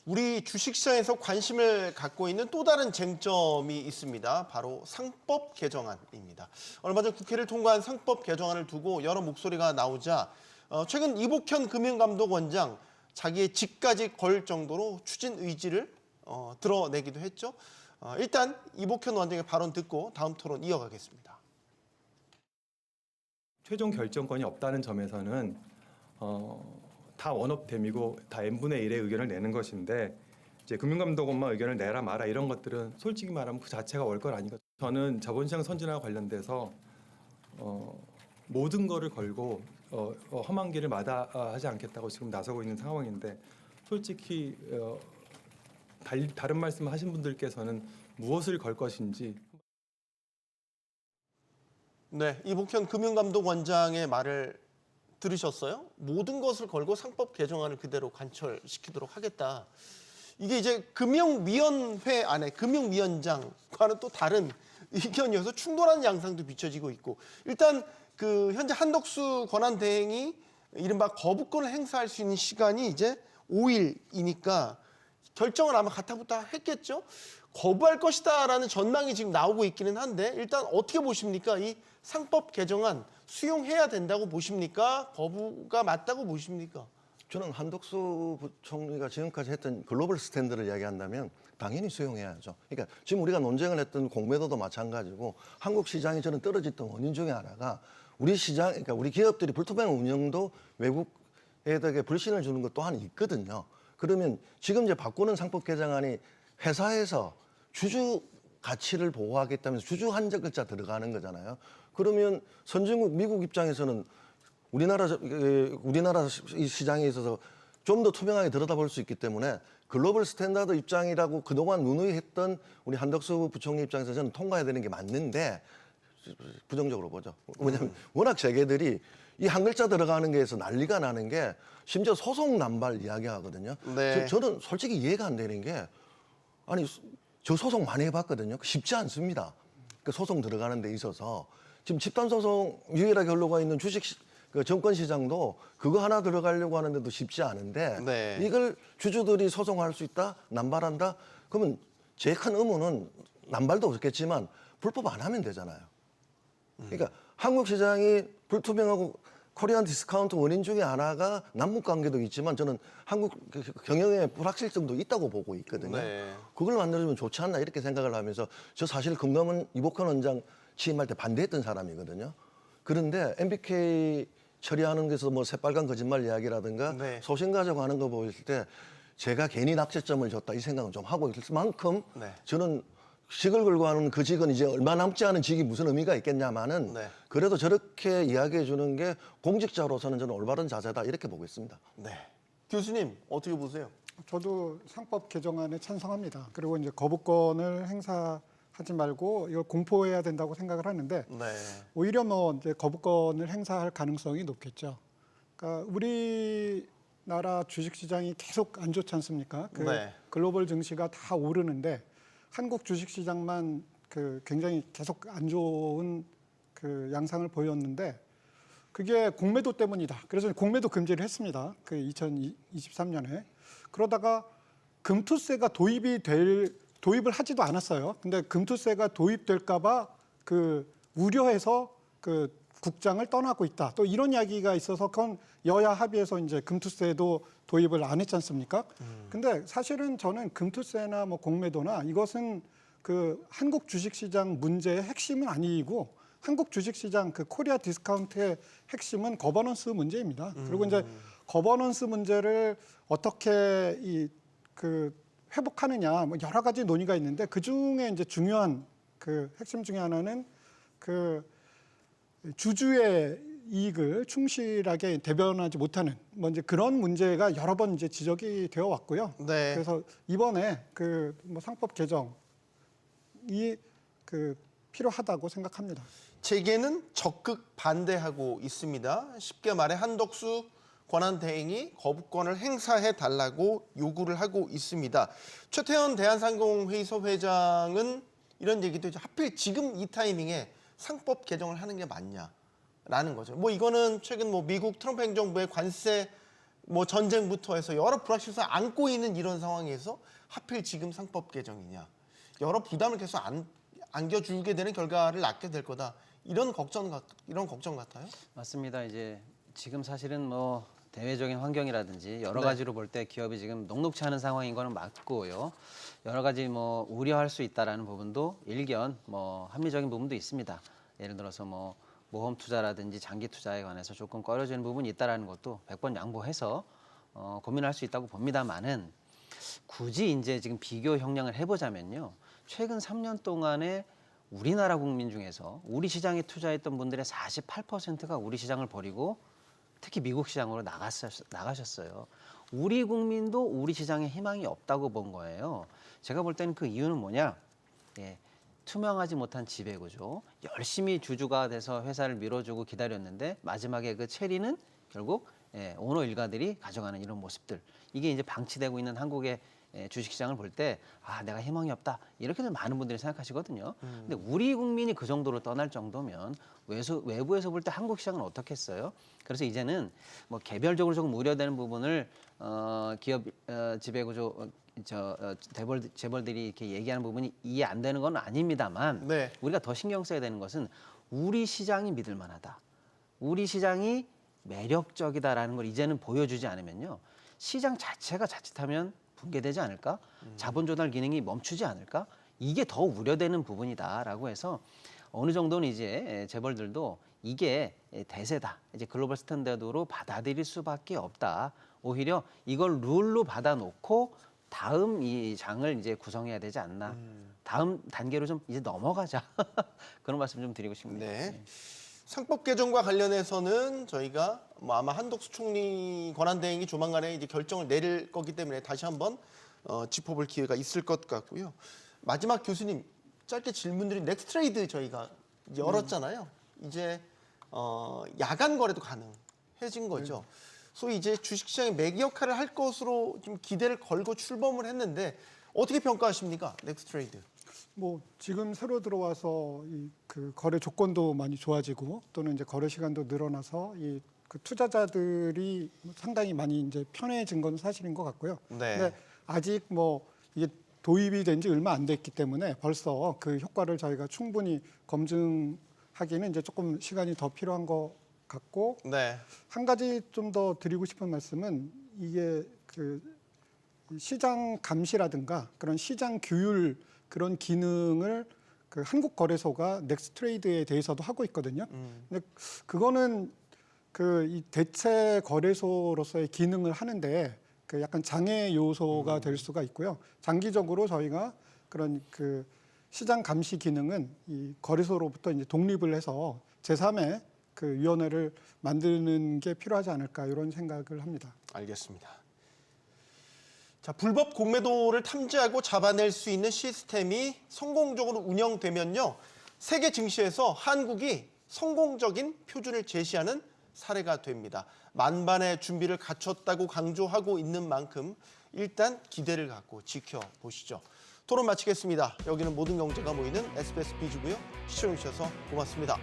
우리 주식시장에서 관심을 갖고 있는 또 다른 쟁점이 있습니다. 바로 상법 개정안입니다. 얼마 전 국회를 통과한 상법 개정안을 두고 여러 목소리가 나오자 최근 이복현 금융감독원장 자기의 직까지 걸 정도로 추진 의지를 드러내기도 했죠. 일단 이복현 원장의 발언 듣고 다음 토론 이어가겠습니다. 최종 결정권이 없다는 점에서는 다 원업됨이고 다 n분의 1의 의견을 내는 것인데 이제 금융감독원만 의견을 내라 마라 이런 것들은 솔직히 말하면 그 자체가 올 것 아닌가. 저는 자본시장 선진화와 관련돼서 모든 거를 걸고 험한 길을 마다하지 않겠다고 지금 나서고 있는 상황인데 솔직히 다른 말씀을 하신 분들께서는 무엇을 걸 것인지. 네, 이복현 금융감독원장의 말을 들으셨어요? 모든 것을 걸고 상법 개정안을 그대로 관철시키도록 하겠다. 이게 이제 금융위원회 안에 금융위원장과는 또 다른 의견이어서 충돌하는 양상도 비춰지고 있고 일단 현재 한덕수 권한대행이 이른바 거부권을 행사할 수 있는 시간이 이제 5일이니까 결정을 아마 가타부타 했겠죠. 거부할 것이다라는 전망이 지금 나오고 있기는 한데 일단 어떻게 보십니까? 이 상법 개정안 수용해야 된다고 보십니까? 거부가 맞다고 보십니까? 저는 한덕수 부총리가 지금까지 했던 글로벌 스탠드를 이야기한다면 당연히 수용해야죠. 그러니까 지금 우리가 논쟁을 했던 공매도도 마찬가지고 한국 시장이 저는 떨어졌던 원인 중에 하나가 우리 시장, 그러니까 우리 기업들이 불투명 운영도 외국에다가 불신을 주는 것 또한 있거든요. 그러면 지금 이제 바꾸는 상법 개정안이 회사에서 주주 가치를 보호하겠다면서 주주 한정 글자 들어가는 거잖아요. 그러면 선진국 미국 입장에서는 우리나라 이 시장에 있어서 좀 더 투명하게 들여다볼 수 있기 때문에 글로벌 스탠다드 입장이라고 그동안 누누이 했던 우리 한덕수 부총리 입장에서 저는 통과해야 되는 게 맞는데 부정적으로 보죠. 왜냐하면 워낙 재계들이 이 한 글자 들어가는 게에서 난리가 나는 게 심지어 소송 남발 이야기하거든요. 네. 저는 솔직히 이해가 안 되는 게 아니 저 소송 많이 해봤거든요. 쉽지 않습니다. 그 소송 들어가는 데 있어서 지금 집단 소송 유일하게 흘러가 있는 그 정권 시장도 그거 하나 들어가려고 하는데도 쉽지 않은데 네. 이걸 주주들이 소송할 수 있다, 남발한다. 그러면 제일 큰 의무는 남발도 없겠지만 불법 안 하면 되잖아요. 그러니까 한국 시장이 불투명하고 코리안 디스카운트 원인 중에 하나가 남북 관계도 있지만 저는 한국 경영의 불확실성도 있다고 보고 있거든요. 네. 그걸 만들어주면 좋지 않나 이렇게 생각을 하면서 저 사실 금감원 이복현 원장 취임할 때 반대했던 사람이거든요. 그런데 MBK 처리하는 데서 뭐 새빨간 거짓말 이야기라든가 네. 소신 가지고 하는 거 보실 때 제가 괜히 낙제점을 줬다 이 생각은 좀 하고 있을 만큼 네. 저는 직을 걸고 하는 그 직은 이제 얼마 남지 않은 직이 무슨 의미가 있겠냐마는 네. 그래도 저렇게 이야기해 주는 게 공직자로서는 저는 올바른 자세다 이렇게 보고 있습니다. 네. 교수님 어떻게 보세요? 저도 상법 개정안에 찬성합니다. 그리고 이제 거부권을 행사하지 말고 이걸 공포해야 된다고 생각을 하는데 네. 오히려 뭐 이제 거부권을 행사할 가능성이 높겠죠. 그러니까 우리나라 주식시장이 계속 안 좋지 않습니까? 그 네. 글로벌 증시가 다 오르는데 한국 주식시장만 그 굉장히 계속 안 좋은 그 양상을 보였는데 그게 공매도 때문이다. 그래서 공매도 금지를 했습니다. 그 2023년에. 그러다가 금투세가 도입을 하지도 않았어요. 근데 금투세가 도입될까봐 그 우려해서 그 국장을 떠나고 있다. 또 이런 이야기가 있어서 그건 여야 합의해서 이제 금투세도 도입을 안 했지 않습니까? 근데 사실은 저는 금투세나 뭐 공매도나 이것은 그 한국 주식시장 문제의 핵심은 아니고 한국 주식시장 그 코리아 디스카운트의 핵심은 거버넌스 문제입니다. 그리고 이제 거버넌스 문제를 어떻게 그 회복하느냐 뭐 여러 가지 논의가 있는데 그 중에 이제 중요한 그 핵심 중에 하나는 그 주주의 이익을 충실하게 대변하지 못하는 뭐 이제 그런 문제가 여러 번 이제 지적이 되어 왔고요. 네. 그래서 이번에 그 뭐 상법 개정이 그 필요하다고 생각합니다. 재계는 적극 반대하고 있습니다. 쉽게 말해 한덕수 권한대행이 거부권을 행사해 달라고 요구를 하고 있습니다. 최태원 대한상공회의소 회장은 이런 얘기도 했죠. 하필 지금 이 타이밍에 상법 개정을 하는 게 맞냐라는 거죠. 뭐 이거는 최근 뭐 미국 트럼프 행정부의 관세 뭐 전쟁부터 해서 여러 불확실성 안고 있는 이런 상황에서 하필 지금 상법 개정이냐. 여러 부담을 계속 안겨주게 되는 결과를 낳게 될 거다. 이런 걱정 같아요. 맞습니다. 이제 지금 사실은 뭐 대외적인 환경이라든지 여러 네. 가지로 볼 때 기업이 지금 녹록치 않은 상황인 거는 맞고요. 여러 가지 뭐 우려할 수 있다라는 부분도 일견 뭐 합리적인 부분도 있습니다. 예를 들어서 뭐 모험 투자라든지 장기 투자에 관해서 조금 꺼려지는 부분이 있다라는 것도 100번 양보해서 고민할 수 있다고 봅니다만은 굳이 이제 지금 비교 형량을 해보자면요. 최근 3년 동안에 우리나라 국민 중에서 우리 시장에 투자했던 분들의 48%가 우리 시장을 버리고 특히 미국 시장으로 나가셨어요. 우리 국민도 우리 시장에 희망이 없다고 본 거예요. 제가 볼 때는 그 이유는 뭐냐? 예, 투명하지 못한 지배구조. 열심히 주주가 돼서 회사를 밀어주고 기다렸는데 마지막에 그 체리는 결국 오너 일가들이 가져가는 이런 모습들. 이게 이제 방치되고 있는 한국의 주식시장을 볼 때 아 내가 희망이 없다 이렇게들 많은 분들이 생각하시거든요. 근데 우리 국민이 그 정도로 떠날 정도면 외부에서 볼 때 한국 시장은 어떻겠어요? 그래서 이제는 뭐 개별적으로 조금 우려되는 부분을 기업 지배구조 재벌들이 이렇게 얘기하는 부분이 이해 안 되는 건 아닙니다만 네. 우리가 더 신경 써야 되는 것은 우리 시장이 믿을 만하다. 우리 시장이 매력적이다라는 걸 이제는 보여주지 않으면요. 시장 자체가 자칫하면 붕괴되지 않을까? 자본 조달 기능이 멈추지 않을까? 이게 더 우려되는 부분이다라고 해서 어느 정도는 이제 재벌들도 이게 대세다. 이제 글로벌 스탠다드로 받아들일 수밖에 없다. 오히려 이걸 룰로 받아놓고 다음 이 장을 이제 구성해야 되지 않나. 다음 단계로 좀 이제 넘어가자. 그런 말씀 좀 드리고 싶습니다. 네. 상법 개정과 관련해서는 저희가 뭐 아마 한덕수 총리 권한대행이 조만간에 이제 결정을 내릴 거기 때문에 다시 한번 짚어볼 기회가 있을 것 같고요. 마지막 교수님 짧게 질문드린 넥스트레이드 저희가 이제 열었잖아요. 이제 야간 거래도 가능해진 거죠. 소위 이제 주식시장의 매개 역할을 할 것으로 좀 기대를 걸고 출범을 했는데 어떻게 평가하십니까, 넥스트레이드? 뭐 지금 새로 들어와서 그 거래 조건도 많이 좋아지고 또는 이제 거래 시간도 늘어나서 그 투자자들이 상당히 많이 이제 편해진 건 사실인 것 같고요. 네. 근데 아직 뭐 이게 도입이 된 지 얼마 안 됐기 때문에 벌써 그 효과를 저희가 충분히 검증하기는 이제 조금 시간이 더 필요한 것 같고, 네. 한 가지 좀 더 드리고 싶은 말씀은 이게 그 시장 감시라든가 그런 시장 규율 그런 기능을 그 한국거래소가 넥스트레이드에 대해서도 하고 있거든요. 근데 그거는 그 이 대체 거래소로서의 기능을 하는데 그 약간 장애 요소가 될 수가 있고요. 장기적으로 저희가 그런 그 시장 감시 기능은 이 거래소로부터 이제 독립을 해서 제3의 그 위원회를 만드는 게 필요하지 않을까 이런 생각을 합니다. 알겠습니다. 자, 불법 공매도를 탐지하고 잡아낼 수 있는 시스템이 성공적으로 운영되면요, 세계 증시에서 한국이 성공적인 표준을 제시하는 사례가 됩니다. 만반의 준비를 갖췄다고 강조하고 있는 만큼 일단 기대를 갖고 지켜보시죠. 토론 마치겠습니다. 여기는 모든 경제가 모이는 SBS 비즈고요. 시청해주셔서 고맙습니다.